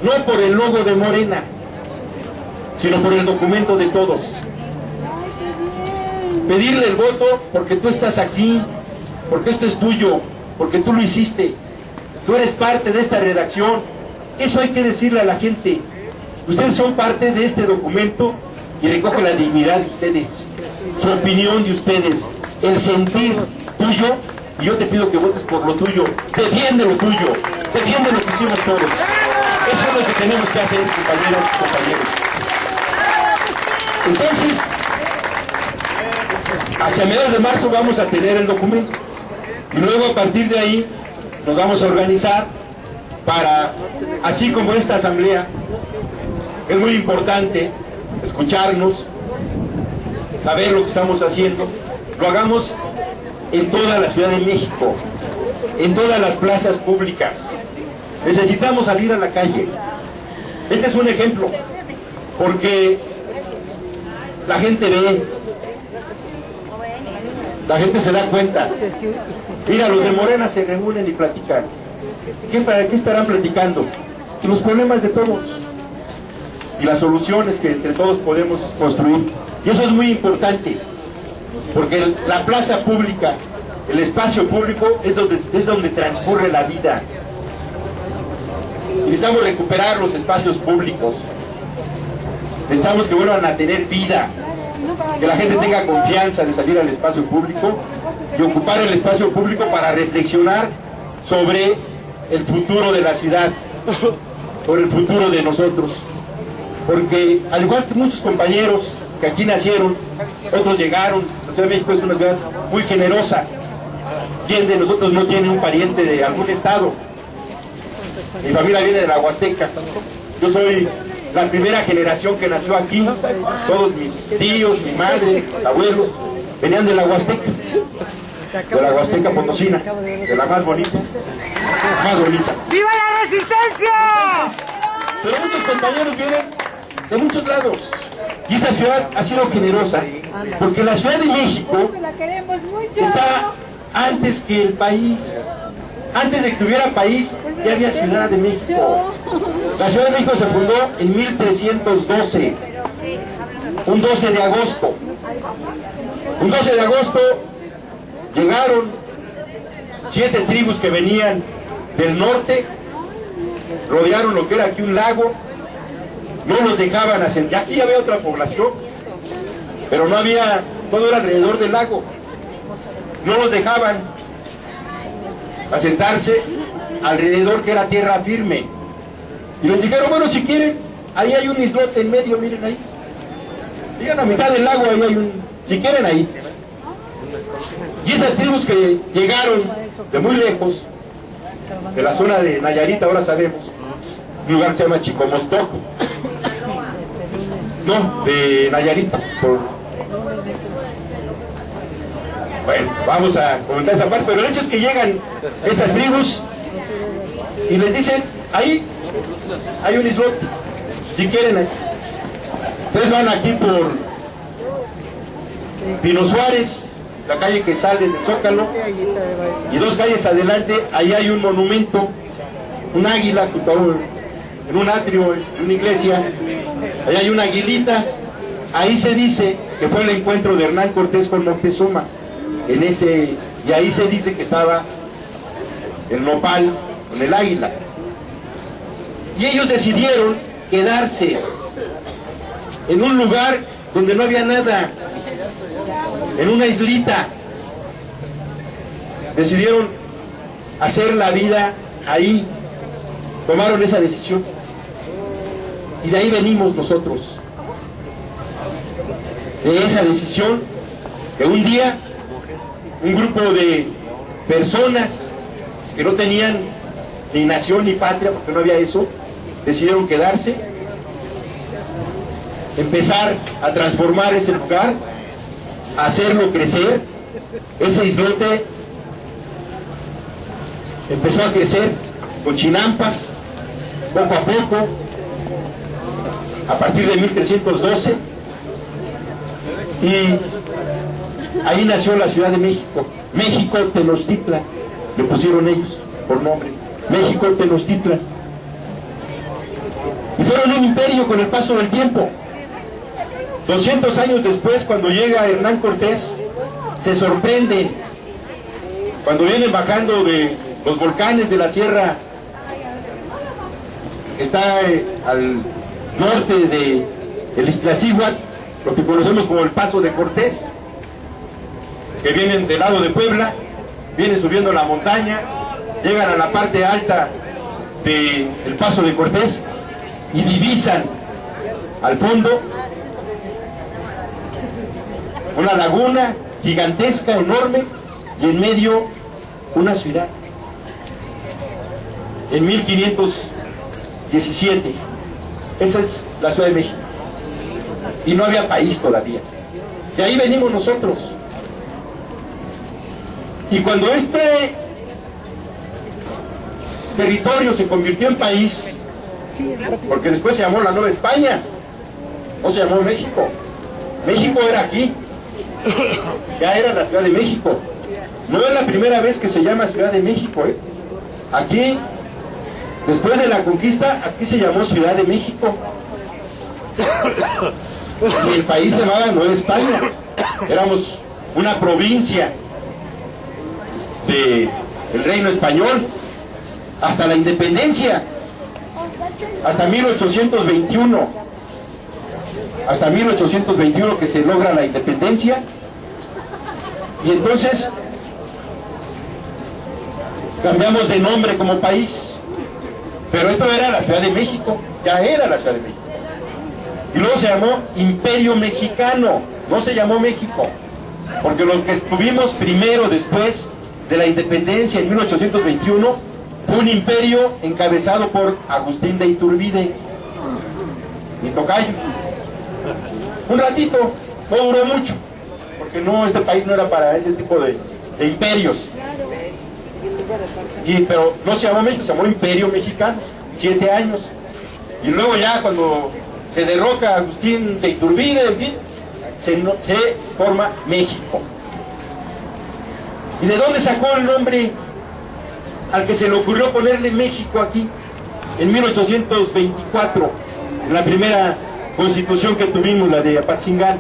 S1: no por el logo de Morena, sino por el documento de todos. Pedirle el voto porque tú estás aquí, porque esto es tuyo, porque tú lo hiciste, tú eres parte de esta redacción. Eso hay que decirle a la gente: ustedes son parte de este documento y recoge la dignidad de ustedes, su opinión de ustedes, el sentir tuyo, y yo te pido que votes por lo tuyo. Defiende lo tuyo, defiende lo que hicimos todos. Eso es lo que tenemos que hacer, compañeras y compañeros. Entonces, hacia mediados de marzo vamos a tener el documento, y luego a partir de ahí nos vamos a organizar para, así como esta asamblea, es muy importante escucharnos, saber lo que estamos haciendo, lo hagamos en toda la Ciudad de México, en todas las plazas públicas. Necesitamos salir a la calle. Este es un ejemplo, porque la gente ve, la gente se da cuenta. Mira, los de Morena se reúnen y platican. ¿Para qué estarán platicando? Los problemas de todos y las soluciones que entre todos podemos construir. Y eso es muy importante, porque la plaza pública, el espacio público es donde transcurre la vida. Necesitamos recuperar los espacios públicos. Necesitamos que vuelvan a tener vida, que la gente tenga confianza de salir al espacio público y ocupar el espacio público para reflexionar sobre el futuro de la ciudad, sobre el futuro de nosotros. Porque al igual que muchos compañeros que aquí nacieron, otros llegaron. La Ciudad de México es una ciudad muy generosa. ¿Quién de nosotros no tiene un pariente de algún estado? Mi familia viene de la Huasteca. Yo soy la primera generación que nació aquí. Todos mis tíos, mi madre, mis abuelos venían de la Huasteca, de la Huasteca Potosina, de la más bonita, más bonita.
S2: ¡Viva la resistencia!
S1: Pero muchos compañeros vienen de muchos lados. Y esta ciudad ha sido generosa, porque la Ciudad de México está antes que el país. Antes de que hubiera país, ya había Ciudad de México. La Ciudad de México se fundó en 1312, un 12 de agosto. Un 12 de agosto llegaron 7 tribus que venían del norte, rodearon lo que era aquí un lago, no los dejaban hacer. Ya aquí había otra población, pero no había, todo era alrededor del lago. No los dejaban asentarse alrededor, que era tierra firme. Y les dijeron, bueno, si quieren, ahí hay un islote en medio, miren ahí. Digan, a mitad del lago, ahí hay un, si quieren ahí. Y esas tribus que llegaron de muy lejos, de la zona de Nayarit, ahora sabemos, un lugar que se llama Chicomostoc, no, de Nayarit, Bueno, vamos a comentar esa parte, pero el hecho es que llegan estas tribus y les dicen, ahí hay un islote, si quieren ahí. Ustedes van aquí por Pino Suárez, la calle que sale del Zócalo, y 2 calles adelante, ahí hay un monumento, un águila, en un atrio, en una iglesia, ahí hay una aguilita, ahí se dice que fue el encuentro de Hernán Cortés con Moctezuma. Y ahí se dice que estaba el nopal con el águila. Y ellos decidieron quedarse en un lugar donde no había nada, en una islita. Decidieron hacer la vida ahí, tomaron esa decisión. Y de ahí venimos nosotros, de esa decisión que un día un grupo de personas que no tenían ni nación ni patria, porque no había eso, decidieron quedarse, empezar a transformar ese lugar, a hacerlo crecer. Ese islote empezó a crecer con chinampas, poco a poco, a partir de 1312, y ahí nació la Ciudad de México. México Tenochtitlan, le pusieron ellos por nombre, México Tenochtitlan. Y fueron un imperio con el paso del tiempo. 200 años después, cuando llega Hernán Cortés, se sorprenden cuando vienen bajando de los volcanes de la sierra que está al norte de el Iztaccíhuatl, lo que conocemos como el Paso de Cortés, que vienen del lado de Puebla, vienen subiendo la montaña, llegan a la parte alta del Paso de Cortés y divisan al fondo una laguna gigantesca, enorme, y en medio una ciudad. En 1517, esa es la Ciudad de México, y no había país todavía. De ahí venimos nosotros. Y cuando este territorio se convirtió en país, porque después se llamó la Nueva España, no se llamó México. México era aquí, ya era la Ciudad de México. No es la primera vez que se llama Ciudad de México, ¿eh? Aquí, después de la conquista, aquí se llamó Ciudad de México. Y el país se llamaba Nueva España. Éramos una provincia del Reino Español hasta la independencia, hasta 1821. Hasta 1821 que se logra la independencia. Y entonces cambiamos de nombre como país, pero esto era la Ciudad de México, ya era la Ciudad de México. Y luego se llamó Imperio Mexicano, no se llamó México, porque lo que estuvimos primero después de la independencia en 1821 fue un imperio encabezado por Agustín de Iturbide, mi tocayo. Un ratito, no duró mucho, porque no, este país no era para ese tipo de imperios. Pero no se llamó México, se llamó Imperio Mexicano, 7 años. Y luego ya cuando se derroca a Agustín de Iturbide, en fin, se forma México. ¿Y de dónde sacó el nombre al que se le ocurrió ponerle México aquí? En 1824, en la primera constitución que tuvimos, la de Apatzingán.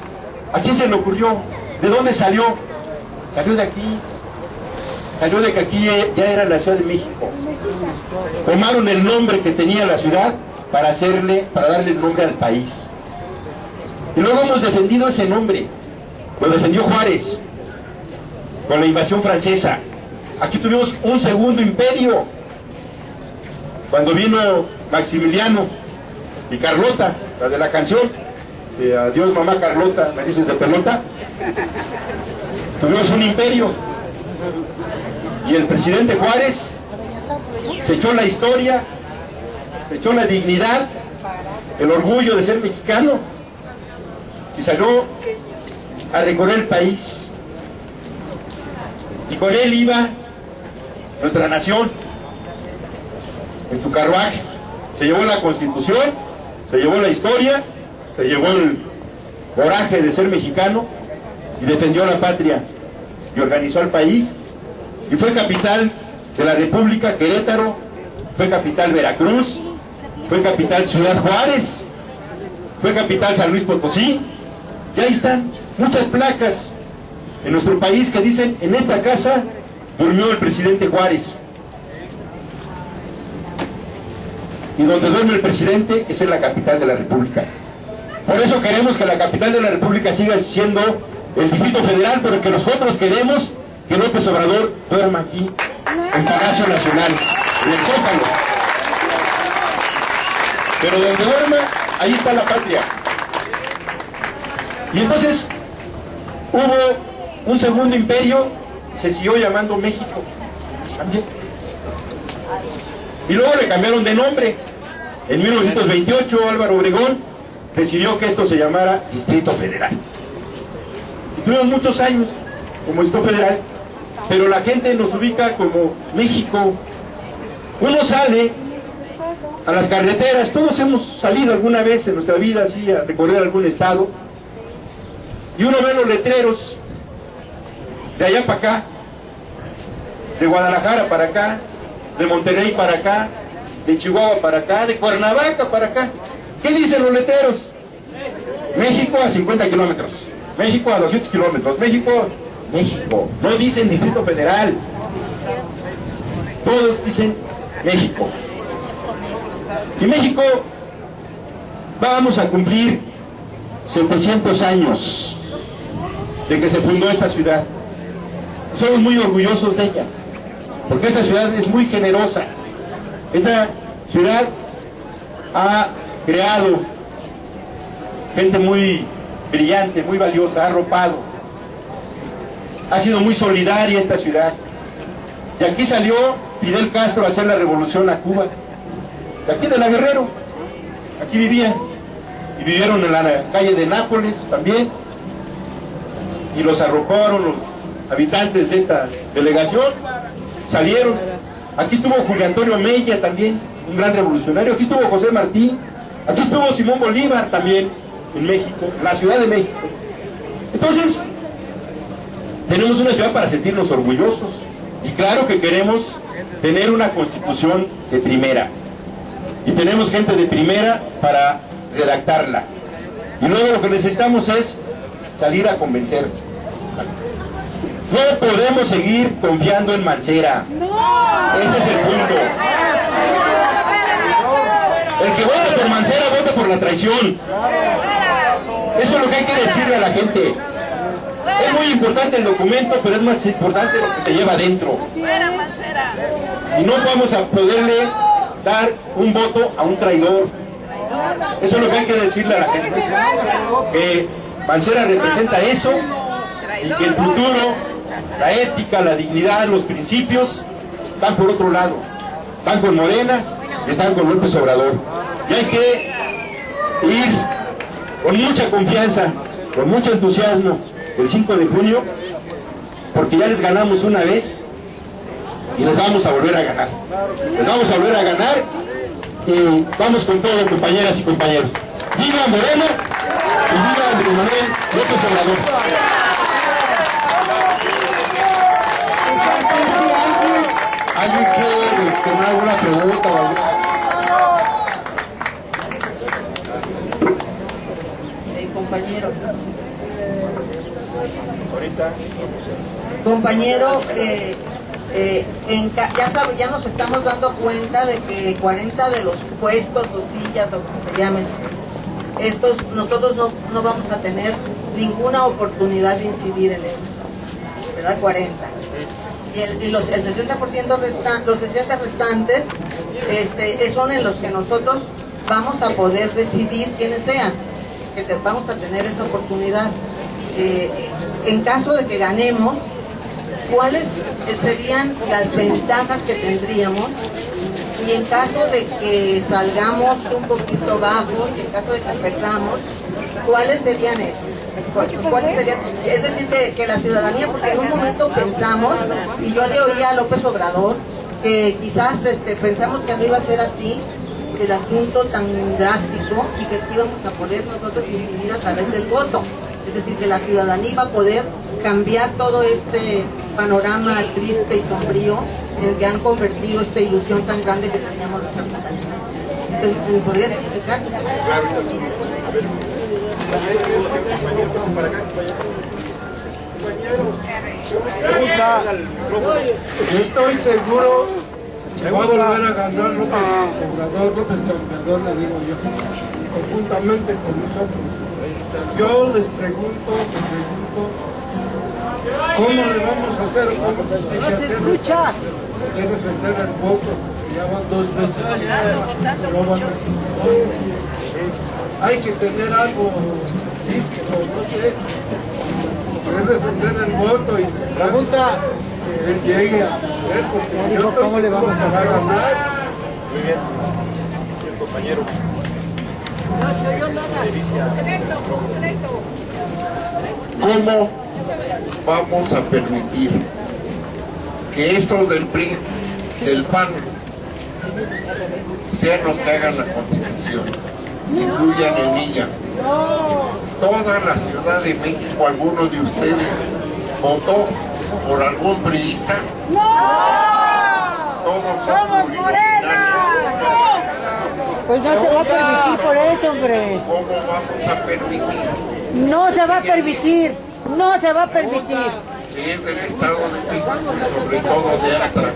S1: ¿A quién se le ocurrió? ¿De dónde salió? Salió de aquí. Salió de que aquí ya era la Ciudad de México. Tomaron el nombre que tenía la ciudad para darle el nombre al país. Y luego hemos defendido ese nombre. Lo defendió Juárez con la invasión francesa. Aquí tuvimos un segundo imperio. Cuando vino Maximiliano y Carlota, la de la canción, adiós mamá Carlota, me dices de pelota. Tuvimos un imperio. Y el presidente Juárez se echó la historia, se echó la dignidad, el orgullo de ser mexicano, y salió a recorrer el país. Y con él iba nuestra nación en su carruaje. Se llevó la Constitución, se llevó la historia, se llevó el coraje de ser mexicano y defendió la patria y organizó al país. Y fue capital de la República Querétaro, fue capital Veracruz, fue capital Ciudad Juárez, fue capital San Luis Potosí. Y ahí están muchas placas en nuestro país que dicen: en esta casa durmió el presidente Juárez. Y donde duerme el presidente es en la capital de la República. Por eso queremos que la capital de la República siga siendo el Distrito Federal, pero que nosotros queremos que López Obrador duerma aquí, en Palacio Nacional, en el Zócalo. Pero donde duerma, ahí está la patria. Y entonces hubo un segundo imperio, se siguió llamando México también. Y luego le cambiaron de nombre. En 1928 Álvaro Obregón decidió que esto se llamara Distrito Federal. Y tuvimos muchos años como Distrito Federal, pero la gente nos ubica como México. Uno sale a las carreteras, todos hemos salido alguna vez en nuestra vida así a recorrer algún estado, y uno ve los letreros de allá para acá, de Guadalajara para acá, de Monterrey para acá, de Chihuahua para acá, de Cuernavaca para acá. ¿Qué dicen los letreros? México a 50 kilómetros, México a 200 kilómetros, México, no dicen Distrito Federal, todos dicen México. Y México, vamos a cumplir 700 años de que se fundó esta ciudad. Somos muy orgullosos de ella, porque esta ciudad es muy generosa. Esta ciudad ha creado gente muy brillante, muy valiosa, ha arropado. Ha sido muy solidaria esta ciudad. Y aquí salió Fidel Castro a hacer la revolución a Cuba. De aquí de la Guerrero. Aquí vivían. Y vivieron en la calle de Nápoles también. Y los arroparon los habitantes de esta delegación, salieron. Aquí estuvo Julio Antonio Mella también, un gran revolucionario. Aquí estuvo José Martí. Aquí estuvo Simón Bolívar también, en México, la Ciudad de México. Entonces, tenemos una ciudad para sentirnos orgullosos. Y claro que queremos tener una constitución de primera. Y tenemos gente de primera para redactarla. Y luego lo que necesitamos es salir a convencer. No podemos seguir confiando en Mancera. Ese es el punto. El que vote por Mancera vota por la traición. Eso es lo que hay que decirle a la gente. Es muy importante el documento, pero es más importante lo que se lleva adentro. Y no vamos a poderle dar un voto a un traidor. Eso es lo que hay que decirle a la gente. Que Mancera representa eso y que el futuro, la ética, la dignidad, los principios van por otro lado. Van con Morena y están con López Obrador. Y hay que ir con mucha confianza, con mucho entusiasmo el 5 de junio, porque ya les ganamos una vez y les vamos a volver a ganar. Les vamos a volver a ganar y vamos con todo, compañeras y compañeros. ¡Viva Morena y viva Andrés Manuel López Obrador! ¿Alguien quiere tener alguna pregunta o alguna?
S3: Compañero, ya nos estamos dando cuenta de que 40 de los puestos o sillas o como se llamen, nosotros no vamos a tener ninguna oportunidad de incidir en eso, ¿verdad? 40. Y el 60% los 60 restantes son en los que nosotros vamos a poder decidir quiénes sean, que vamos a tener esa oportunidad. En caso de que ganemos, ¿cuáles serían las ventajas que tendríamos? Y en caso de que salgamos un poquito bajos, y en caso de que perdamos, ¿cuáles serían esos? ¿Cuáles serían? Es decir, que la ciudadanía, porque en un momento pensamos, y yo le oía a López Obrador, que quizás pensamos que no iba a ser así, el asunto tan drástico, y que íbamos a poder nosotros incidir a través del voto. Es decir, que la ciudadanía iba a poder cambiar todo este panorama triste y sombrío en el que han convertido esta ilusión tan grande que teníamos los artesanos. Entonces, ¿me podrías explicar?
S4: Estoy seguro que va a volver a ganar López Obrador, le digo yo, conjuntamente con nosotros. Yo les pregunto, ¿cómo le vamos a hacer? ¿Cómo
S2: No se escucha.
S4: De defender el voto? Ya van 2 veces. No van a... Hay que tener algo psíquico, no sé. Es defender el voto y pregunta que él llegue a ver, porque yo ¿cómo le vamos a hacer?
S1: Muy bien. El compañero.
S2: No se oyó nada.
S5: ¿Cómo vamos a permitir que estos del PRI, del PAN, sean los que hagan la Constitución, incluyan en ella? Toda la Ciudad de México, algunos de ustedes, votó por algún priista. Todos somos Morena.
S2: Pues no se va a permitir por eso, hombre.
S5: ¿Cómo vamos a permitir?
S2: No se va a permitir. No se va a permitir.
S5: Que es del Estado de México, sobre todo de Atra,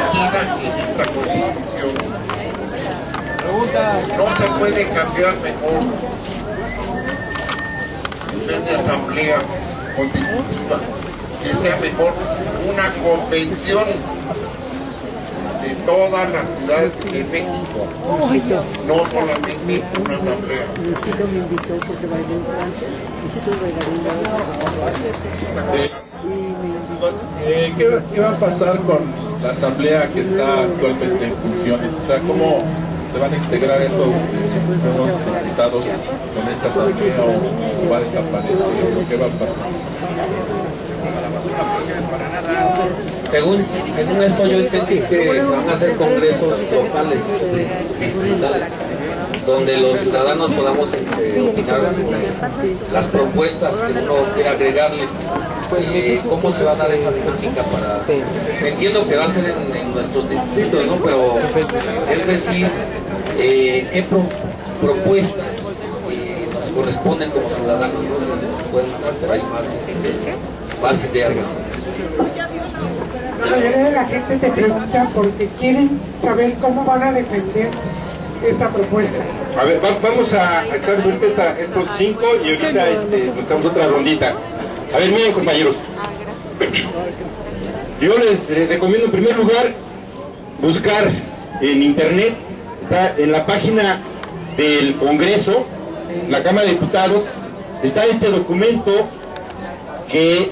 S5: incida en esta Constitución. No se puede cambiar mejor en vez de asamblea constitutiva, que sea mejor una convención de todas las ciudades de México, no solamente una asamblea.
S6: ¿Qué va a pasar con la asamblea que está actualmente en funciones? O sea, ¿cómo se van a integrar esos nuevos diputados con esta asamblea o va a desaparecer? ¿Qué va a pasar?
S7: Según esto yo entendí que se van a hacer congresos locales, distritales, donde los ciudadanos podamos opinar las propuestas que uno quiera agregarle. ¿Cómo se va a dar esa dinámica para...? Entiendo que va a ser en nuestros distritos, ¿no? Pero es decir, ¿qué propuestas nos corresponden como ciudadanos? No sé si pueden dar por ahí más ideas.
S8: La mayoría de la gente te pregunta porque quieren saber cómo van a defender esta propuesta.
S1: A ver, vamos a echar ahorita estos 5 y ahorita buscamos otra rondita. A ver, miren, compañeros. Yo les recomiendo en primer lugar buscar en internet, está en la página del Congreso, la Cámara de Diputados, está este documento que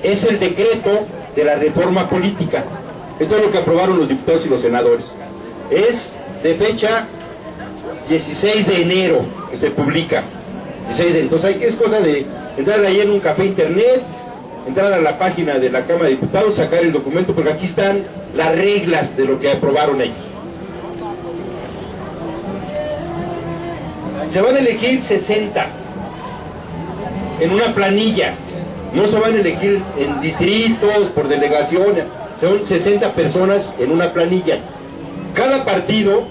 S1: es el decreto de la reforma política. Esto es lo que aprobaron los diputados y los senadores. Es de fecha 16 de enero que se publica. 16 de, entonces es cosa de entrar ahí en un café internet, entrar a la página de la Cámara de Diputados, sacar el documento, porque aquí están las reglas de lo que aprobaron ellos. Se van a elegir 60 en una planilla. No se van a elegir en distritos, por delegación, son 60 personas en una planilla. Cada partido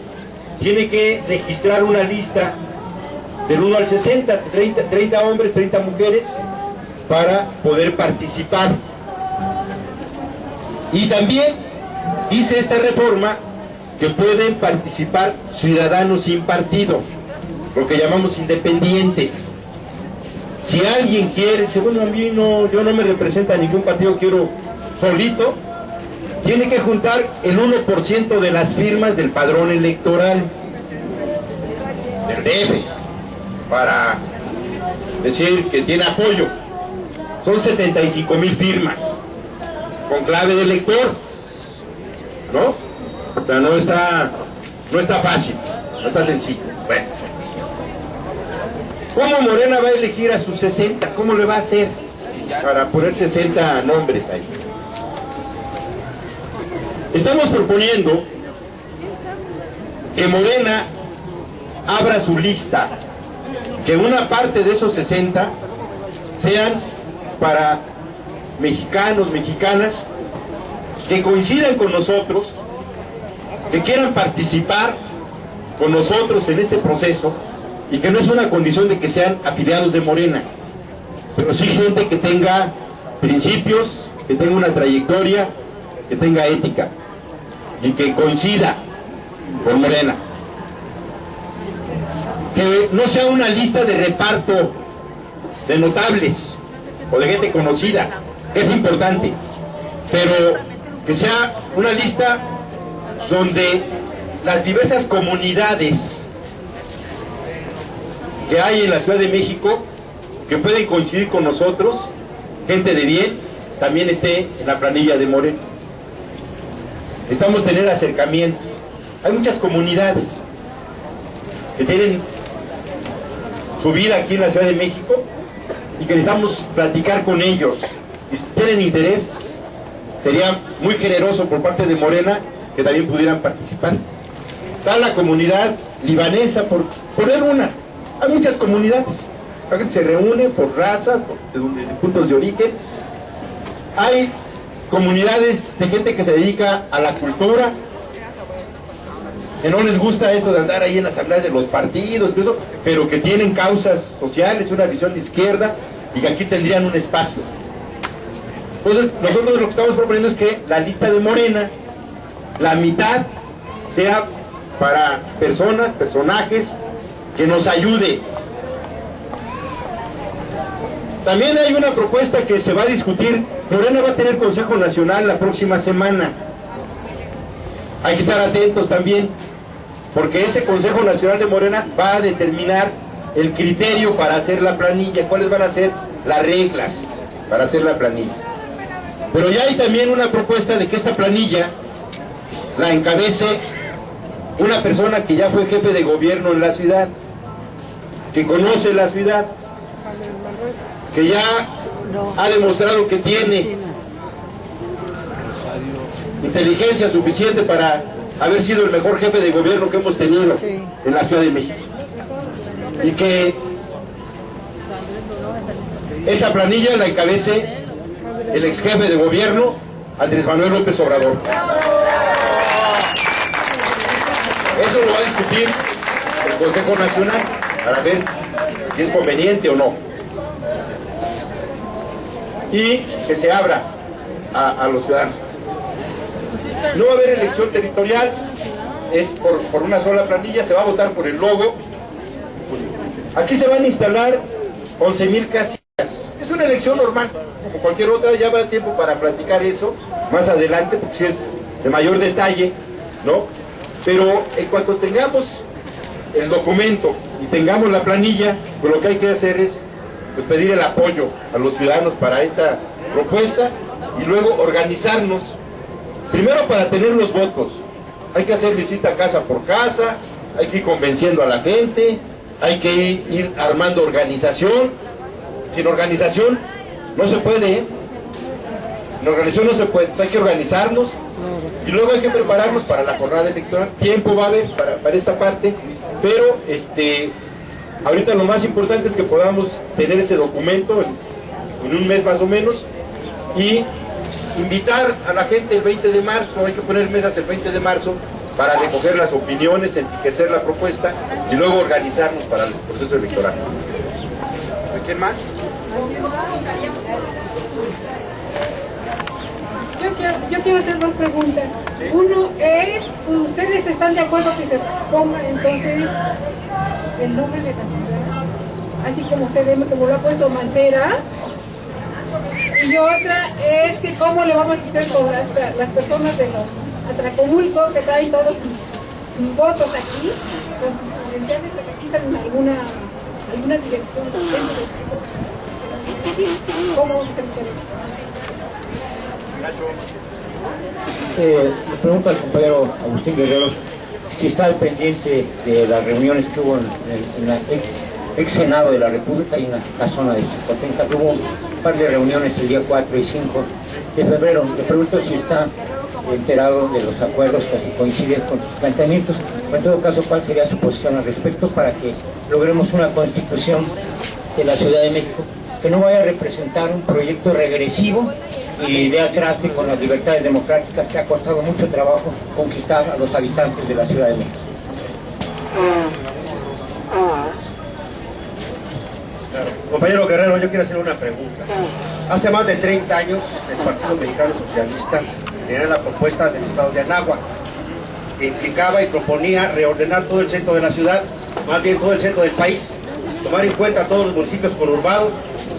S1: tiene que registrar una lista del 1 al 60, 30 hombres, 30 mujeres, para poder participar. Y también dice esta reforma que pueden participar ciudadanos sin partido, lo que llamamos independientes. Si alguien quiere, dice, bueno, a mí no, yo no me representa a ningún partido, quiero solito, tiene que juntar el 1% de las firmas del padrón electoral del DF para decir que tiene apoyo. Son 75,000 firmas con clave de elector, ¿no? O sea, no está fácil, no está sencillo. Bueno, ¿cómo Morena va a elegir a sus 60? ¿Cómo le va a hacer para poner 60 nombres ahí? Estamos proponiendo que Morena abra su lista, que una parte de esos 60 sean para mexicanos, mexicanas, que coincidan con nosotros, que quieran participar con nosotros en este proceso, y que no es una condición de que sean afiliados de Morena, pero sí gente que tenga principios, que tenga una trayectoria, que tenga ética, y que coincida con Morena. Que no sea una lista de reparto de notables o de gente conocida, que es importante, pero que sea una lista donde las diversas comunidades que hay en la Ciudad de México, que pueden coincidir con nosotros, gente de bien, también esté en la planilla de Morena. Necesitamos tener acercamientos. Hay muchas comunidades que tienen su vida aquí en la Ciudad de México y que necesitamos platicar con ellos. Y si tienen interés, sería muy generoso por parte de Morena que también pudieran participar. Está la comunidad libanesa, por poner una. Hay muchas comunidades. La gente se reúne por raza, de puntos de origen. Hay comunidades de gente que se dedica a la cultura, que no les gusta eso de andar ahí en las asambleas de los partidos, pero que tienen causas sociales, una visión de izquierda, y que aquí tendrían un espacio. Entonces, nosotros lo que estamos proponiendo es que la lista de Morena, la mitad sea para personas, personajes, que nos ayude. También hay una propuesta que se va a discutir. Morena va a tener Consejo Nacional la próxima semana. Hay que estar atentos también, porque ese Consejo Nacional de Morena va a determinar el criterio para hacer la planilla, cuáles van a ser las reglas para hacer la planilla. Pero ya hay también una propuesta de que esta planilla la encabece una persona que ya fue jefe de gobierno en la ciudad, que conoce la ciudad, que ya ha demostrado que tiene inteligencia suficiente para haber sido el mejor jefe de gobierno que hemos tenido en la Ciudad de México. Y que esa planilla la encabece el ex jefe de gobierno, Andrés Manuel López Obrador. Eso lo va a discutir el Consejo Nacional para ver si es conveniente o no. Y que se abra a los ciudadanos. No va a haber elección territorial, es por una sola planilla, se va a votar por el logo. Aquí se van a instalar 11,000 casillas. Es una elección normal, como cualquier otra. Ya habrá tiempo para platicar eso más adelante, porque si es de mayor detalle, ¿no? Pero en cuanto tengamos el documento y tengamos la planilla, pues lo que hay que hacer es pues, pedir el apoyo a los ciudadanos para esta propuesta y luego organizarnos. Primero para tener los votos, hay que hacer visita casa por casa, hay que ir convenciendo a la gente, hay que ir armando organización. Sin organización no se puede, ¿eh? Sin organización no se puede, hay que organizarnos y luego hay que prepararnos para la jornada electoral. Tiempo va a haber para esta parte, pero ahorita lo más importante es que podamos tener ese documento en un mes más o menos y invitar a la gente el 20 de marzo, hay que poner mesas el 20 de marzo para recoger las opiniones, enriquecer la propuesta y luego organizarnos para el proceso electoral. ¿Quién más?
S2: Yo quiero hacer dos preguntas. ¿Sí? Uno es, ¿ustedes están de acuerdo que se ponga entonces el nombre de la ciudad? Así como como lo ha puesto Mancera. Y otra es que cómo le vamos a hacer con las personas de los Atlacomulco que traen todos sus votos aquí, con sus credenciales que aquí están en alguna dirección. ¿Cómo vamos a hacer
S9: Le pregunto al compañero Agustín Guerrero si está al pendiente de las reuniones que hubo en la ex Senado de la República y en la zona de Chicotenca, que hubo un par de reuniones el día 4 y 5 de febrero. Le pregunto si está enterado de los acuerdos que coinciden con sus planteamientos, o en todo caso cuál sería su posición al respecto para que logremos una constitución de la Ciudad de México que no vaya a representar un proyecto regresivo y de atrás con las libertades democráticas que ha costado mucho trabajo conquistar a los habitantes de la Ciudad de México.
S10: Compañero Guerrero, yo quiero hacer una pregunta. Hace más de 30 años el Partido Mexicano Socialista tenía la propuesta del Estado de Anáhuac, que implicaba y proponía reordenar todo el centro de la ciudad, más bien todo el centro del país, tomar en cuenta todos los municipios conurbados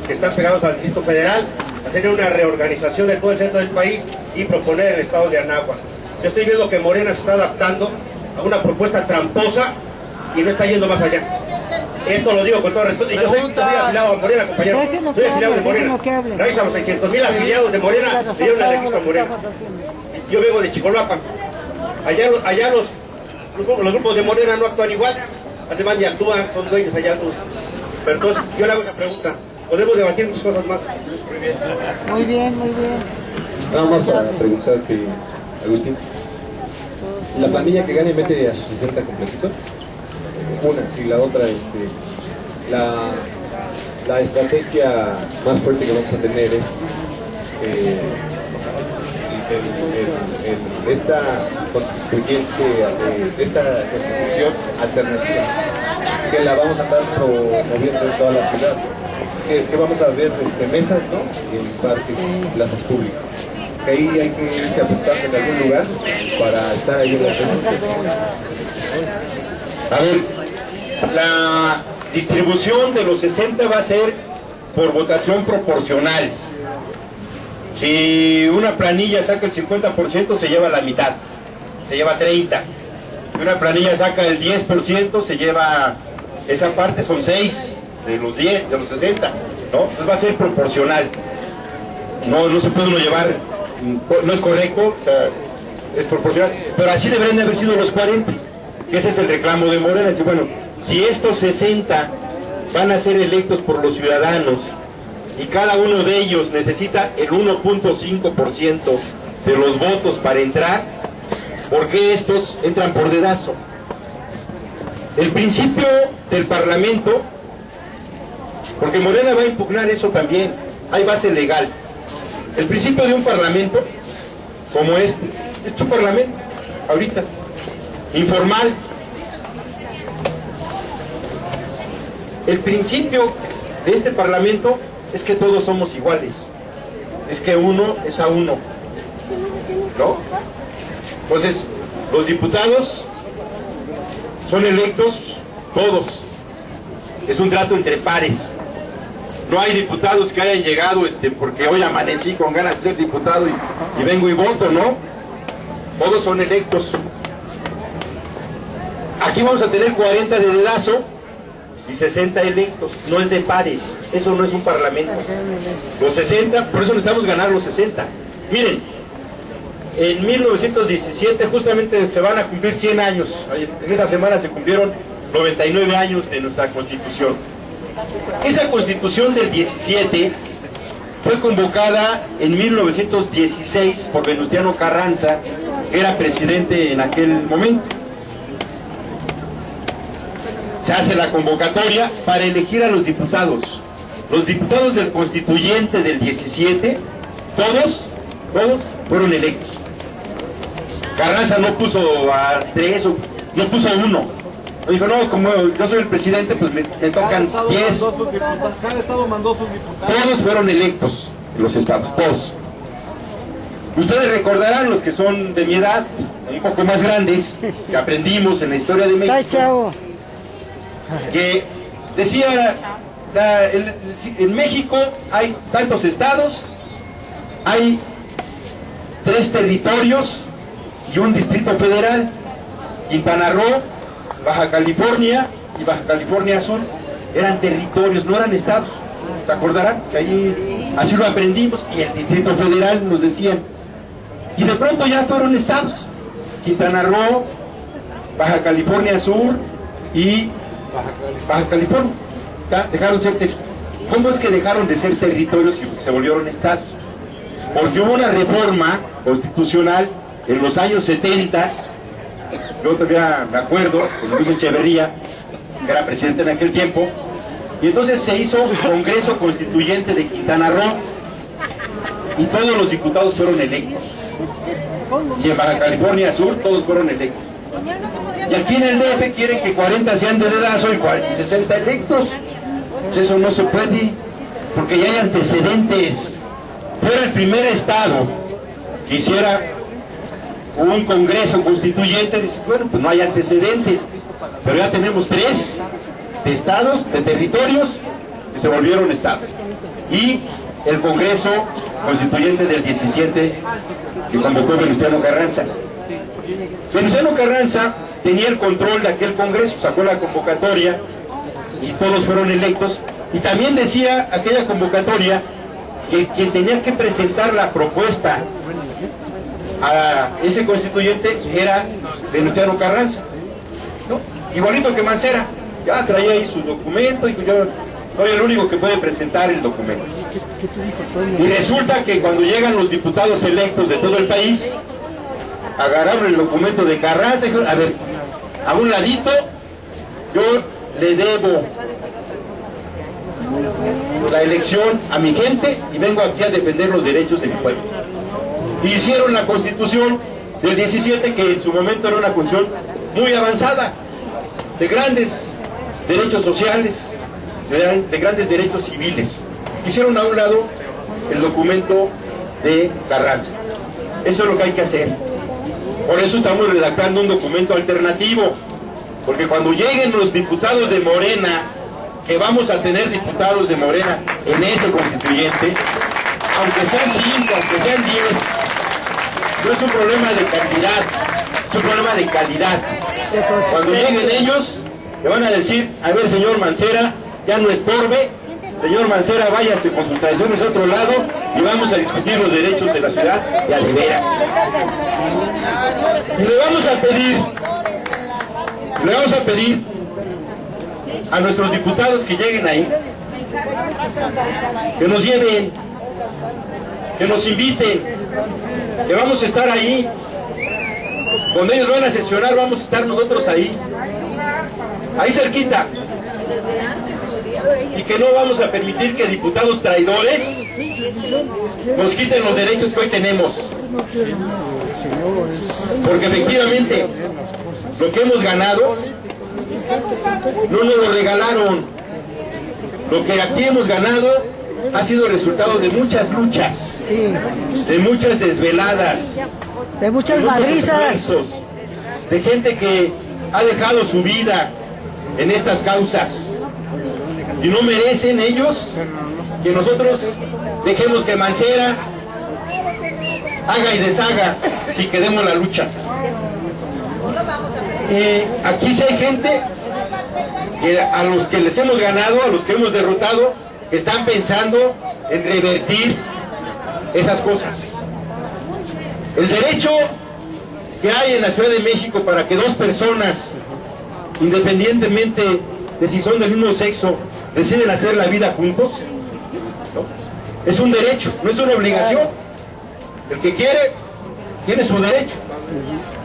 S10: que están pegados al Distrito Federal, hacer una reorganización de todo el centro del país y proponer el Estado de Anáhuac. Yo estoy viendo que Morena se está adaptando a una propuesta tramposa y no está yendo más allá. Esto lo digo con todo respeto, y yo soy afiliado a Morena, compañero. Soy afiliado de Morena. Gracias a los 600,000 afiliados de Morena, le dieron el registro a Morena. Yo vengo de Chicolapa. Allá los grupos de Morena no actúan igual. Además ni actúan, son dueños allá. Pero entonces, yo le hago una pregunta. Podemos debatir muchas cosas más.
S2: Muy bien, muy bien.
S11: Nada más para preguntarte, Agustín. La planilla que gane mete a sus 60 completitos. Una, y la otra, la estrategia más fuerte que vamos a tener es esta constitución alternativa, que la vamos a estar promoviendo en toda la ciudad, que vamos a ver mesas, ¿no?, en parques, plazas públicas, que ahí hay que irse apuntando en algún lugar para estar ahí en la presencia.
S1: A ver, la distribución de los 60 va a ser por votación proporcional. Si una planilla saca el 50%, se lleva la mitad, se lleva 30. Si una planilla saca el 10%, se lleva esa parte, son 6 de los 10, de los 60, ¿no? Entonces va a ser proporcional. No se puede uno llevar, no es correcto, o sea, es proporcional. Pero así deberían de haber sido los 40. Ese es el reclamo de Morena. Dice, bueno, si estos 60 van a ser electos por los ciudadanos y cada uno de ellos necesita el 1.5% de los votos para entrar, ¿por qué estos entran por dedazo? El principio del Parlamento, porque Morena va a impugnar eso también, hay base legal. El principio de un Parlamento como este, es un Parlamento, ahorita, informal. El principio de este Parlamento es que todos somos iguales, es que uno es a uno, ¿no? Entonces, los diputados son electos todos, es un trato entre pares. No hay diputados que hayan llegado porque hoy amanecí con ganas de ser diputado y vengo y voto, ¿no? Todos son electos. Aquí vamos a tener 40 de dedazo y 60 electos, no es de pares, eso no es un parlamento. Los 60, por eso necesitamos ganar los 60. Miren, en 1917 justamente se van a cumplir 100 años, en esa semana se cumplieron 99 años de nuestra Constitución. Esa Constitución del 17 fue convocada en 1916 por Venustiano Carranza, que era presidente en aquel momento. Se hace la convocatoria para elegir a los diputados. Los diputados del Constituyente del 17, todos fueron electos. Carranza no puso a 3, no puso a 1. Dijo, no, como yo soy el presidente, pues me tocan 10.
S12: Cada estado mandó sus diputados.
S1: Todos fueron electos en los estados, todos. Ustedes recordarán, los que son de mi edad, un poco más grandes, que aprendimos en la historia de México, que decía, en México hay tantos estados, hay 3 territorios y un distrito federal. Quintana Roo, Baja California y Baja California Sur eran territorios, no eran estados. ¿Se acordarán? Que ahí así lo aprendimos, y el Distrito Federal nos decían. Y de pronto ya fueron estados. Quintana Roo, Baja California Sur y Baja California. Dejaron ser ¿Cómo es que dejaron de ser territorios y se volvieron estados? Porque hubo una reforma constitucional en los años 70. Yo todavía me acuerdo, con Luis Echeverría, que era presidente en aquel tiempo, y entonces se hizo un Congreso Constituyente de Quintana Roo, y todos los diputados fueron electos. Y en Baja California Sur todos fueron electos. Y aquí en el DF quieren que 40 sean de dedazo y 60 electos. Pues eso no se puede, porque ya hay antecedentes. Fuera el primer estado que hiciera un Congreso Constituyente, dices, bueno, pues no hay antecedentes, pero ya tenemos 3 de estados, de territorios, que se volvieron estados. Y el Congreso Constituyente del 17, que convocó Venustiano Carranza. Venustiano Carranza tenía el control de aquel Congreso, sacó la convocatoria y todos fueron electos. Y también decía aquella convocatoria que quien tenía que presentar la propuesta a ese constituyente era Venustiano Carranza, ¿no? Igualito que Mancera, ya traía ahí su documento, y yo soy el único que puede presentar el documento. Y resulta que cuando llegan los diputados electos de todo el país, agarraron el documento de Carranza y dijeron, a ver, a un ladito, yo le debo la elección a mi gente y vengo aquí a defender los derechos de mi pueblo. Hicieron la Constitución del 17, que en su momento era una Constitución muy avanzada, de grandes derechos sociales, de grandes derechos civiles. Hicieron a un lado el documento de Carranza. Eso es lo que hay que hacer. Por eso estamos redactando un documento alternativo, porque cuando lleguen los diputados de Morena, que vamos a tener diputados de Morena en ese constituyente, aunque sean 5, aunque sean 10, no es un problema de cantidad, es un problema de calidad. Cuando lleguen ellos, le van a decir, a ver, señor Mancera, ya no estorbe, señor Mancera, váyase con sus tradiciones a otro lado y vamos a discutir los derechos de la ciudad de a de veras. Y le vamos a pedir a nuestros diputados que lleguen ahí, que nos lleven que nos inviten, que vamos a estar ahí. Cuando ellos van a sesionar, vamos a estar nosotros ahí cerquita, y que no vamos a permitir que diputados traidores nos quiten los derechos que hoy tenemos, porque efectivamente lo que hemos ganado no nos lo regalaron. Lo que aquí hemos ganado ha sido resultado de muchas luchas, de muchas desveladas,
S13: de muchas madrizas,
S1: esfuerzos, de gente que ha dejado su vida en estas causas, y no merecen ellos que nosotros dejemos que Mancera haga y deshaga si queremos la lucha. Aquí sí hay gente que a los que les hemos ganado, a los que hemos derrotado, están pensando en revertir esas cosas. El derecho que hay en la Ciudad de México para que dos personas, independientemente de si son del mismo sexo, deciden hacer la vida juntos, ¿no? Es un derecho, no es una obligación. El que quiere, tiene su derecho,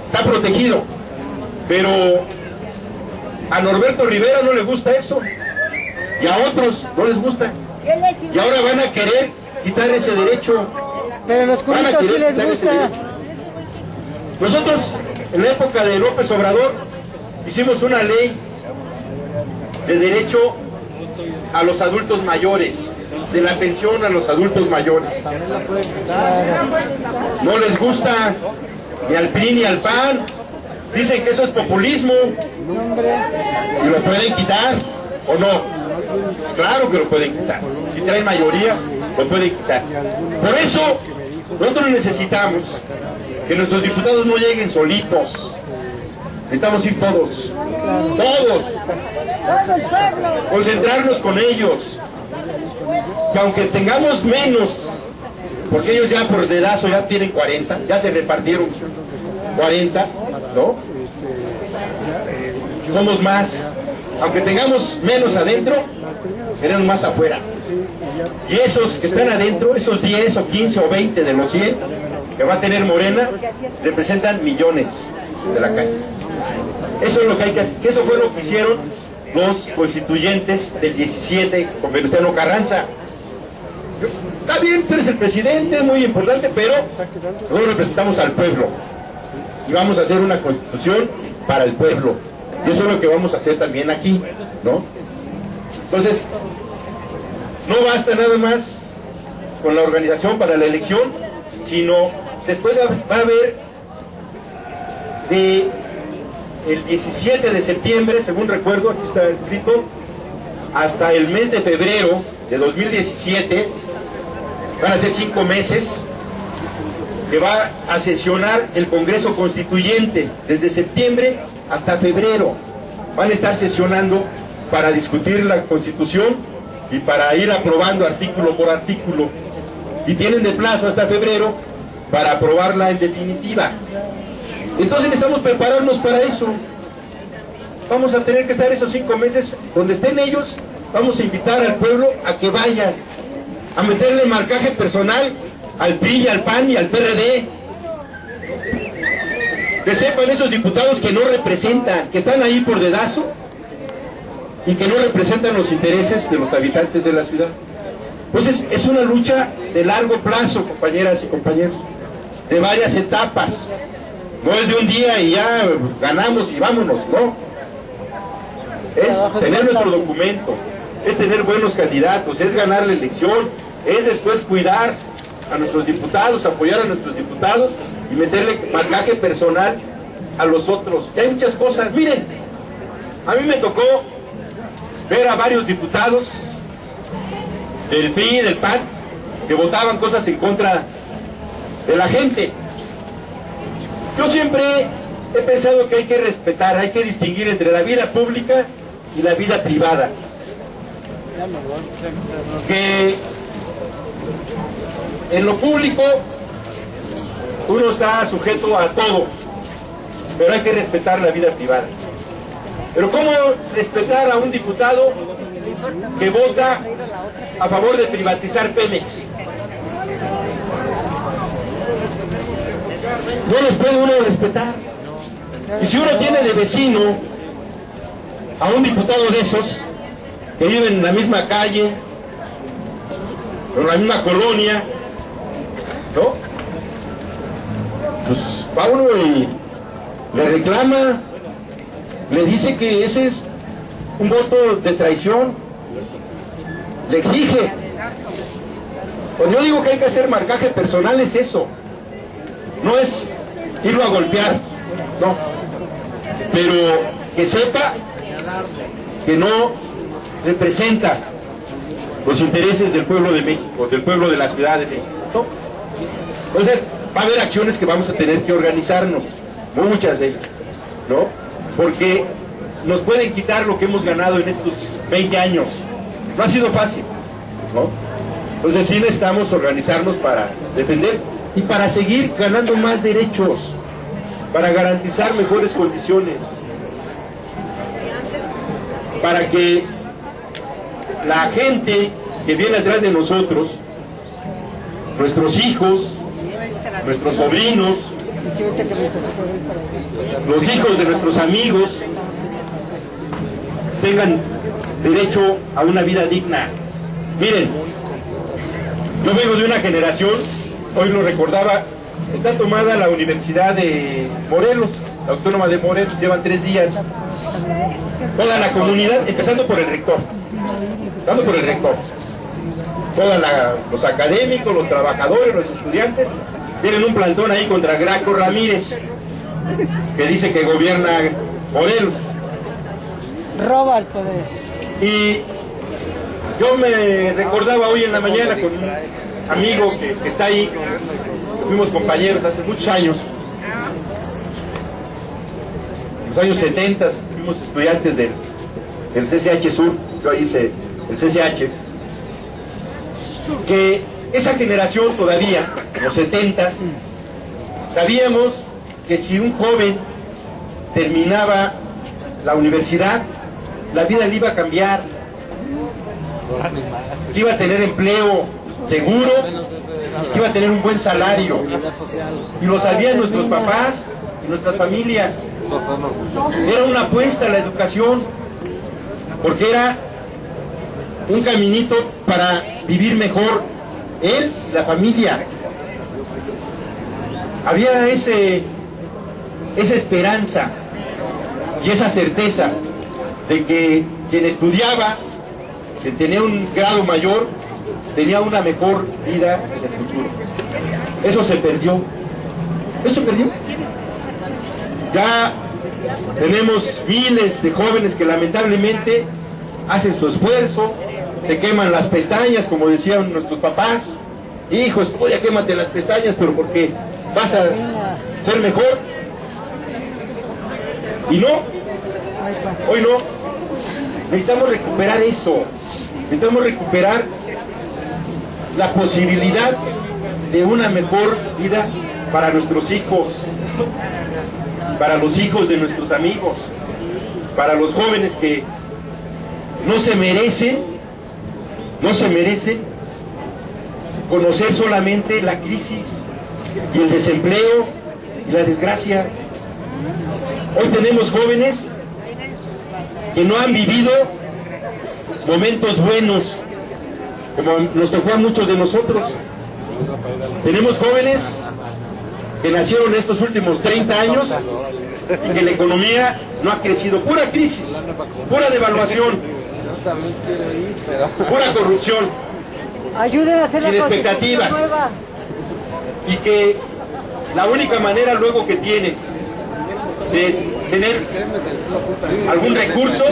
S1: está protegido. Pero a Norberto Rivera no le gusta eso, y a otros no les gusta, y ahora van a querer quitar ese derecho.
S13: Pero a los culitos sí les gusta.
S1: Nosotros, en la época de López Obrador, hicimos una ley de derecho a los adultos mayores, de la pensión a los adultos mayores. No les gusta ni al PRI ni al PAN. Dicen que eso es populismo, y lo pueden quitar, ¿o no? Claro que lo pueden quitar. Si traen mayoría, lo pueden quitar. Por eso, nosotros necesitamos que nuestros diputados no lleguen solitos. Necesitamos ir todos, todos, concentrarnos con ellos, que aunque tengamos menos, porque ellos ya por dedazo ya tienen 40, ya se repartieron 40, ¿no? Somos más, aunque tengamos menos adentro, tenemos más afuera. Y esos que están adentro, esos 10 o 15 o 20 de los 100 que va a tener Morena, representan millones de la calle. Eso es lo que hay que hacer, que eso fue lo que hicieron los constituyentes del 17 con Venustiano Carranza. Está bien, tú eres el presidente, muy importante, pero nosotros representamos al pueblo y vamos a hacer una constitución para el pueblo, y eso es lo que vamos a hacer también aquí, ¿no? Entonces, no basta nada más con la organización para la elección, sino después va a haber de el 17 de septiembre, según recuerdo, aquí está escrito, hasta el mes de febrero de 2017, van a ser 5 meses, que va a sesionar el Congreso Constituyente, desde septiembre hasta febrero. Van a estar sesionando para discutir la Constitución y para ir aprobando artículo por artículo, y tienen de plazo hasta febrero para aprobarla en definitiva. Entonces necesitamos prepararnos para eso. Vamos a tener que estar esos 5 meses donde estén ellos. Vamos a invitar al pueblo a que vaya a meterle marcaje personal al PRI y al PAN y al PRD. Que sepan esos diputados que no representan, que están ahí por dedazo y que no representan los intereses de los habitantes de la ciudad. Pues es una lucha de largo plazo, compañeras y compañeros, de varias etapas. No es de un día y ya ganamos y vámonos, no. Es tener nuestro documento, es tener buenos candidatos, es ganar la elección, es después cuidar a nuestros diputados, apoyar a nuestros diputados y meterle marcaje personal a los otros. Y hay muchas cosas. Miren, a mí me tocó ver a varios diputados del PRI y del PAN que votaban cosas en contra de la gente. Yo siempre he pensado que hay que respetar, hay que distinguir entre la vida pública y la vida privada. Que en lo público uno está sujeto a todo, pero hay que respetar la vida privada. Pero ¿cómo respetar a un diputado que vota a favor de privatizar Pemex? no los puede uno respetar. Y si uno tiene de vecino a un diputado de esos, que viven en la misma calle, en la misma colonia, ¿no? Pues va uno y le reclama, le dice que ese es un voto de traición, le exige. Cuando yo digo que hay que hacer marcaje personal es eso, no es irlo a golpear, no, pero que sepa que no representa los intereses del pueblo de México, del pueblo de la Ciudad de México, ¿no? Entonces va a haber acciones que vamos a tener que organizarnos, muchas de ellas, ¿no? Porque nos pueden quitar lo que hemos ganado en estos 20 años. No ha sido fácil, ¿no? Entonces sí necesitamos organizarnos para defender y para seguir ganando más derechos, para garantizar mejores condiciones, para que la gente que viene atrás de nosotros, nuestros hijos, nuestros sobrinos, los hijos de nuestros amigos, tengan derecho a una vida digna. Miren, yo vengo de una generación, hoy lo recordaba, está tomada la Universidad de Morelos, la Autónoma de Morelos, llevan 3 días, toda la comunidad, empezando por el rector, todos los académicos, los trabajadores, los estudiantes, tienen un plantón ahí contra Graco Ramírez, que dice que gobierna Morelos.
S13: Roba el poder.
S1: Y yo me recordaba hoy en la mañana con un amigo que está ahí, que fuimos compañeros hace muchos años, en los años 70, fuimos estudiantes del CCH Sur, yo ahí hice el CCH, que esa generación todavía, en los 70s, sabíamos que si un joven terminaba la universidad, la vida le iba a cambiar, que iba a tener empleo seguro, que iba a tener un buen salario, y lo sabían nuestros papás y nuestras familias. Era una apuesta a la educación, porque era un caminito para vivir mejor él y la familia. Había esa esperanza y esa certeza de que quien estudiaba, quien tenía un grado mayor, tenía una mejor vida en el futuro. Eso se perdió. Ya tenemos miles de jóvenes que lamentablemente hacen su esfuerzo, se queman las pestañas, como decían nuestros papás. Hijo, estudia, quémate las pestañas, pero porque vas a ser mejor. Y no, hoy no. Necesitamos recuperar eso. Necesitamos recuperar la posibilidad de una mejor vida para nuestros hijos, para los hijos de nuestros amigos, para los jóvenes que no se merecen conocer solamente la crisis y el desempleo y la desgracia. Hoy tenemos jóvenes que no han vivido momentos buenos, como nos tocó a muchos de nosotros. Tenemos jóvenes que nacieron estos últimos 30 años y que la economía no ha crecido. Pura crisis, pura devaluación, pura corrupción,
S13: Ayuden a hacer
S1: sin expectativas, y que la única manera luego que tienen de tener algún recurso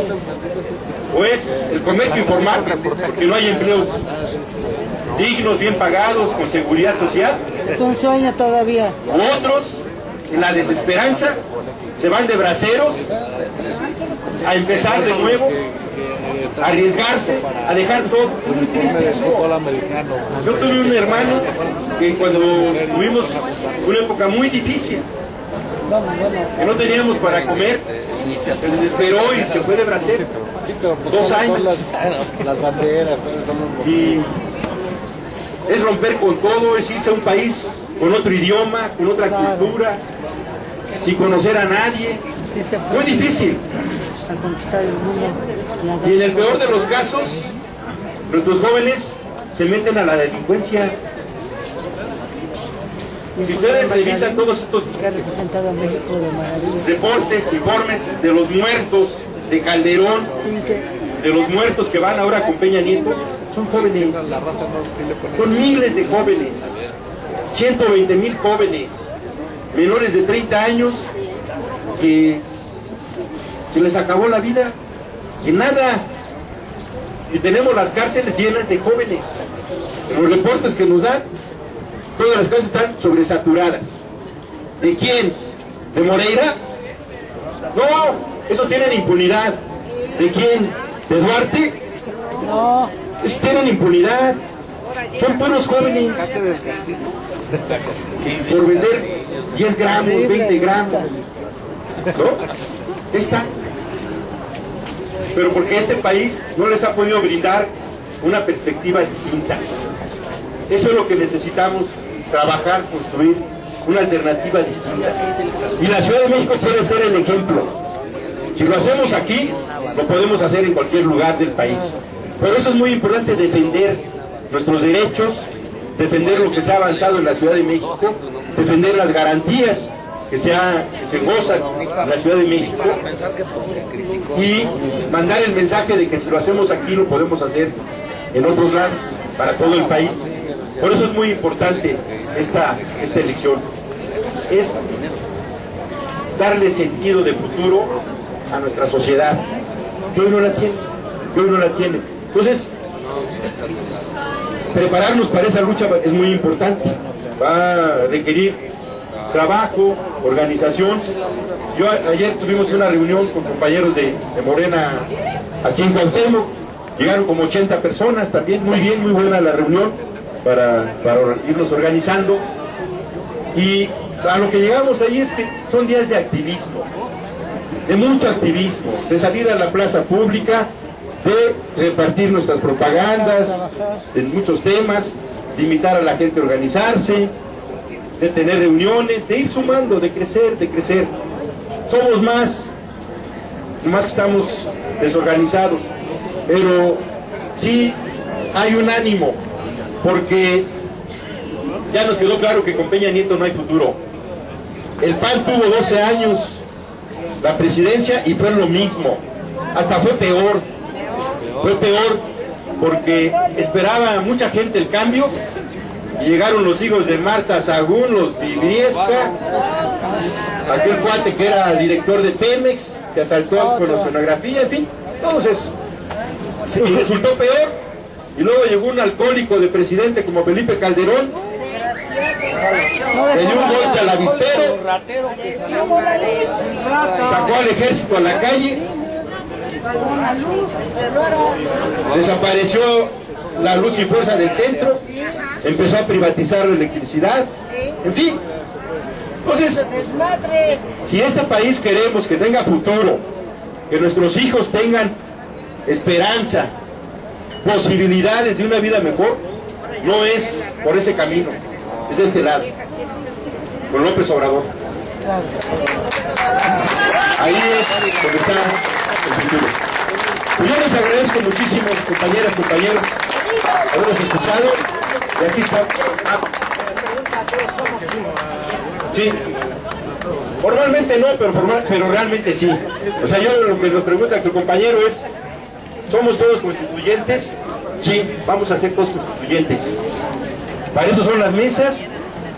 S1: o es el comercio informal, porque no hay empleos dignos, bien pagados, con seguridad social.
S13: Es un sueño todavía.
S1: Otros, en la desesperanza, se van de braceros a empezar de nuevo, a arriesgarse, a dejar todo. Es muy triste eso. Yo tuve un hermano que cuando tuvimos una época muy difícil, que no teníamos para comer, se desesperó y se fue de bracero. 2 años.
S12: Las banderas,
S1: Y es romper con todo, es irse a un país con otro idioma, con otra cultura, sin conocer a nadie. Muy difícil. Y en el peor de los casos, nuestros jóvenes se meten a la delincuencia. Si ustedes revisan todos estos reportes, informes de los muertos de Calderón, de los muertos que van ahora con Peña Nieto, son jóvenes, son miles de jóvenes, 120,000 jóvenes, menores de 30 años, que se les acabó la vida en nada. Y tenemos las cárceles llenas de jóvenes. En los reportes que nos dan, todas las cárceles están sobresaturadas. ¿De quién? ¿De Moreira? No, esos tienen impunidad. ¿De quién? ¿De Duarte? No. Esos tienen impunidad. Son puros jóvenes. Por vender 10 gramos, 20 gramos. ¿No? Está. Pero porque este país no les ha podido brindar una perspectiva distinta. Eso es lo que necesitamos, trabajar, construir una alternativa distinta. Y la Ciudad de México puede ser el ejemplo. Si lo hacemos aquí, lo podemos hacer en cualquier lugar del país. Por eso es muy importante defender nuestros derechos, defender lo que se ha avanzado en la Ciudad de México, defender las garantías que se gozan en la Ciudad de México y mandar el mensaje de que si lo hacemos aquí lo podemos hacer en otros lados, para todo el país. Por eso es muy importante esta elección. Es darle sentido de futuro a nuestra sociedad, que hoy no la tiene, que hoy no la tiene. Entonces, prepararnos para esa lucha es muy importante. Va a requerir trabajo, organización. Ayer tuvimos una reunión con compañeros de Morena aquí en Cuauhtémoc. Llegaron como 80 personas también, muy bien, muy buena la reunión para irnos organizando. Y a lo que llegamos ahí es que son días de activismo, de mucho activismo, de salir a la plaza pública, de repartir nuestras propagandas, de muchos temas, de invitar a la gente a organizarse, de tener reuniones, de ir sumando, de crecer, de crecer. Somos más que estamos desorganizados, pero sí hay un ánimo, porque ya nos quedó claro que con Peña Nieto no hay futuro. El PAN tuvo 12 años la presidencia y fue lo mismo, hasta fue peor porque esperaba mucha gente el cambio. Y llegaron los hijos de Marta Sagún, los Vibriesca, aquel cuate que era director de Pemex, que asaltó con la sonografía, en fin, todos esos. Y resultó peor. Y luego llegó un alcohólico de presidente como Felipe Calderón, le dio un golpe al avispero, sacó al ejército a la calle, desapareció la luz y fuerza del centro, empezó a privatizar la electricidad, en fin. Entonces, si este país queremos que tenga futuro, que nuestros hijos tengan esperanza, posibilidades de una vida mejor, no es por ese camino, es de este lado, con López Obrador. Ahí es donde está el futuro. Pues yo les agradezco muchísimo, compañeras, compañeros, haberlos escuchado. Y aquí está. Sí. Formalmente no, pero realmente sí. O sea, yo lo que nos pregunta tu compañero es, ¿somos todos constituyentes? Sí, vamos a ser todos constituyentes. Para eso son las mesas.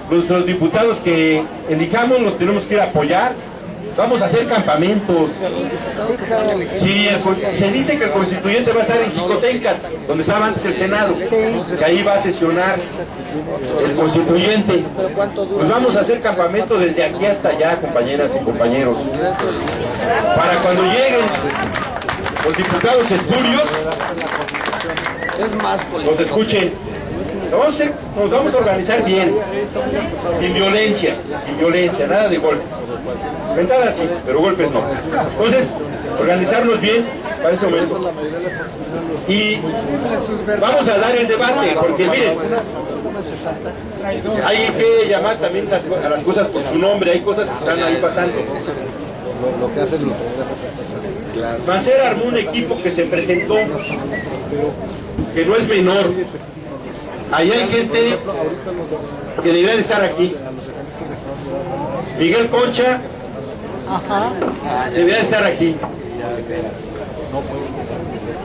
S1: Nuestros diputados que elijamos los tenemos que ir a apoyar. Vamos a hacer campamentos. Sí, se dice que el constituyente va a estar en Jicotenca, donde estaba antes el Senado, que ahí va a sesionar el constituyente. Pues vamos a hacer campamento desde aquí hasta allá, compañeras y compañeros, para cuando lleguen los diputados espurios, nos escuchen. Nos vamos a organizar bien, sin violencia, nada de golpes. Ventadas sí, pero golpes no. Entonces, organizarnos bien para ese momento. Y vamos a dar el debate, porque miren, Hay que llamar también a las cosas por su nombre, hay cosas que están ahí pasando.
S12: Lo que hacen los...
S1: Mancera armó un equipo que se presentó, que no es menor. Ahí hay gente que debería de estar aquí. Miguel Concha debería de estar aquí.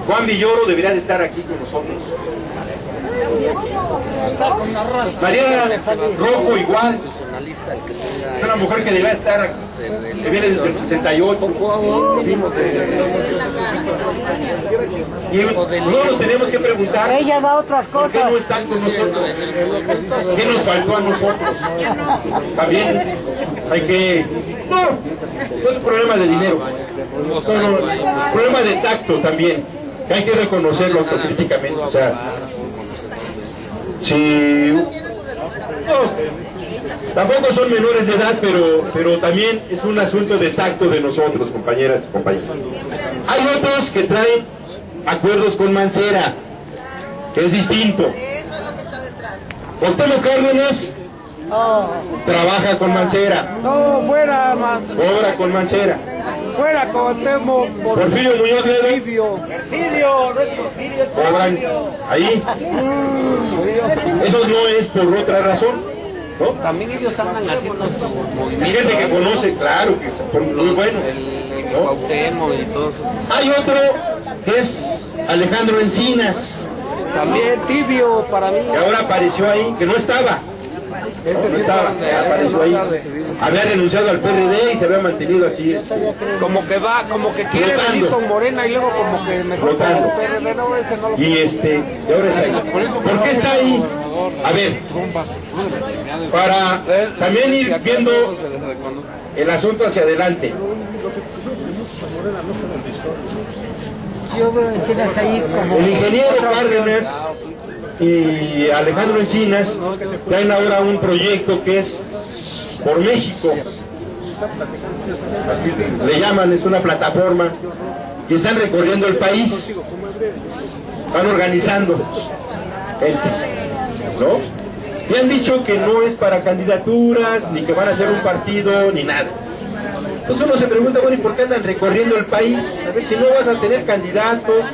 S1: Juan Villoro debería de estar aquí con nosotros. María Rojo igual. Es una mujer que debería estar aquí, que viene desde el 68. Y no nos tenemos que preguntar,
S13: ella da otras
S1: ¿por qué
S13: cosas?
S1: no están con nosotros? ¿Qué nos faltó a nosotros? También hay que... No es un problema de dinero, no, problema de tacto también, que hay que reconocerlo autocríticamente. O sea, si... Tampoco son menores de edad, pero también es un asunto de tacto de nosotros, compañeras y compañeros. Hay otros que traen acuerdos con Mancera, que es distinto. Cuauhtémoc Cárdenas trabaja con Mancera.
S14: No, fuera Mancera.
S1: Obra con Mancera.
S14: Fuera Cuauhtémoc.
S1: Porfirio Muñoz Ledo.
S14: Porfirio, no es Porfirio.
S1: Cobran ahí. Eso no es por otra razón, ¿no?
S14: También ellos andan haciendo su movimiento.
S1: Hay gente que conoce, claro, que son muy buenos, ¿no?
S14: Cuauhtémoc y todo eso.
S1: Hay otro que es Alejandro Encinas.
S14: También tibio para mí.
S1: Que ahora apareció ahí, que no estaba. No estaba, apareció ahí. Había renunciado al PRD y se había mantenido así.
S14: Como que va, como que quiere venir con Morena y luego como que mejor con el PRD, no, ese no lo...
S1: Y ahora está ahí. ¿Por qué está ahí? A ver, para también ir viendo el asunto hacia adelante.
S13: Yo veo escenas ahí como...
S1: El ingeniero Cárdenas y Alejandro Encinas traen ahora un proyecto que es por México. Le llaman, es una plataforma y están recorriendo el país, van organizando gente, ¿no? Y han dicho que no es para candidaturas, ni que van a hacer un partido, ni nada. Entonces uno se pregunta, bueno, ¿y por qué andan recorriendo el país? A ver, si no vas a tener candidatos,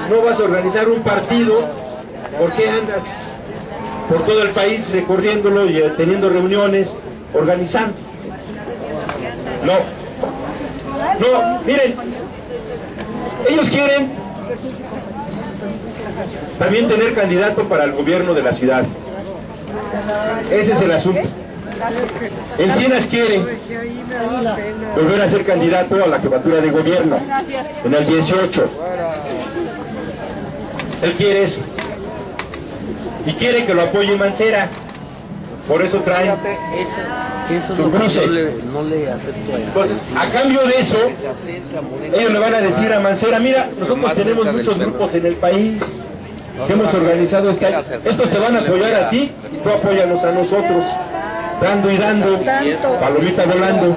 S1: no vas a organizar un partido, ¿por qué andas por todo el país recorriéndolo y teniendo reuniones, organizando? No, miren, ellos quieren también tener candidato para el gobierno de la ciudad. Ese es el asunto. Encinas quiere volver a ser candidato a la jefatura de gobierno en el 18. Él quiere eso. Y quiere que lo apoye Mancera. Por eso trae su cruce.
S14: No le acepto.
S1: Entonces, a cambio de eso, ellos le van a decir a Mancera, mira, nosotros tenemos muchos grupos en el país que hemos organizado este año. Estos te van a apoyar a ti, tú apóyanos a nosotros, dando y dando, palomita volando.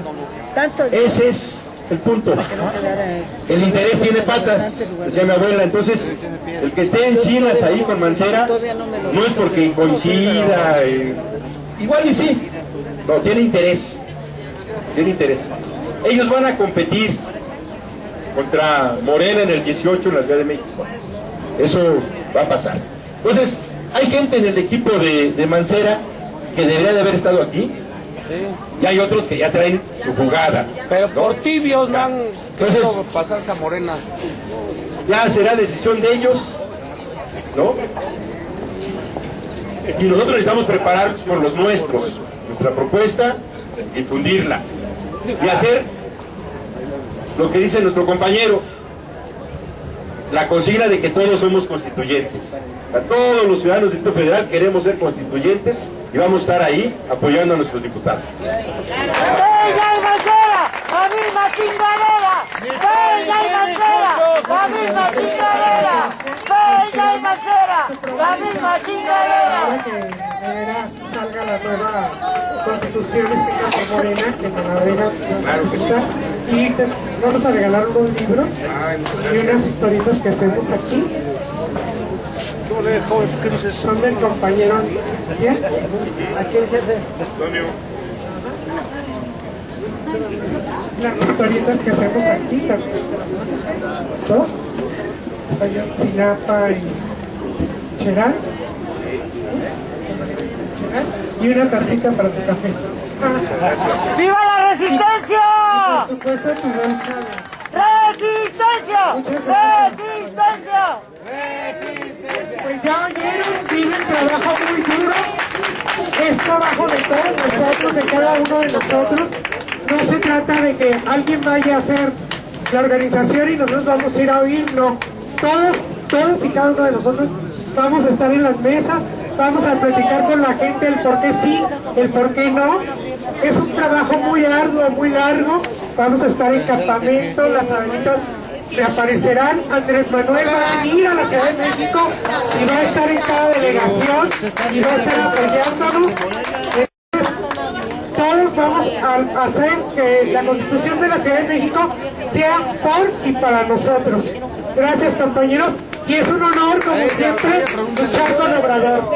S1: Ese es el punto. El interés tiene patas, decía mi abuela. Entonces, el que esté Encinas ahí con Mancera no es porque coincida, igual y sí, no, tiene interés. Ellos van a competir contra Morena en el 18 en la Ciudad de México. Eso va a pasar. Entonces, hay gente en el equipo de Mancera que debería de haber estado aquí. Y hay otros que ya traen su jugada.
S14: Pero por tibios no han querido pasarse a Morena.
S1: Ya será decisión de ellos, ¿no? Y nosotros necesitamos preparar con los nuestros nuestra propuesta, difundirla y hacer lo que dice nuestro compañero, la consigna de que todos somos constituyentes. A todos los ciudadanos del Distrito Federal queremos ser constituyentes y vamos a estar ahí apoyando a nuestros diputados.
S13: ¡Bella y Mancera! ¡La misma chingadera! ¡Bella y Mancera! ¡La misma chingadera! ¡Bella y Mancera! ¡La misma chingadera!
S8: Que de veras salga la nueva constitución por Morena, que con la Morena nos gusta. Y vamos a regalar unos libros y unas historietas que hacemos aquí. ¿Qué dices? Son del compañero. ¿Quién?
S13: Aquí el jefe.
S8: Las historietas que hacemos aquí también. ¿Dos? Sinapa y Cheral. Y una tacita para tu café.
S13: ¡Viva la resistencia!
S8: Por supuesto, tu bolsa.
S13: ¡Resistencia! ¡Resistencia!
S8: Pues ya oyeron, viene el trabajo muy duro. Es trabajo de todos nosotros, de cada uno de nosotros. No se trata de que alguien vaya a hacer la organización y nosotros vamos a ir a oír, no. Todos y cada uno de nosotros vamos a estar en las mesas, vamos a platicar con la gente el por qué sí, el por qué no. Es un trabajo muy arduo, muy largo. Vamos a estar en campamento, las abuelitas reaparecerán. Andrés Manuel va a venir a la Ciudad de México y va a estar en cada delegación y va a estar apoyándonos. Todos vamos a hacer que la Constitución de la Ciudad de México sea por y para nosotros. Gracias, compañeros, y es un honor, como siempre, luchar con Obrador.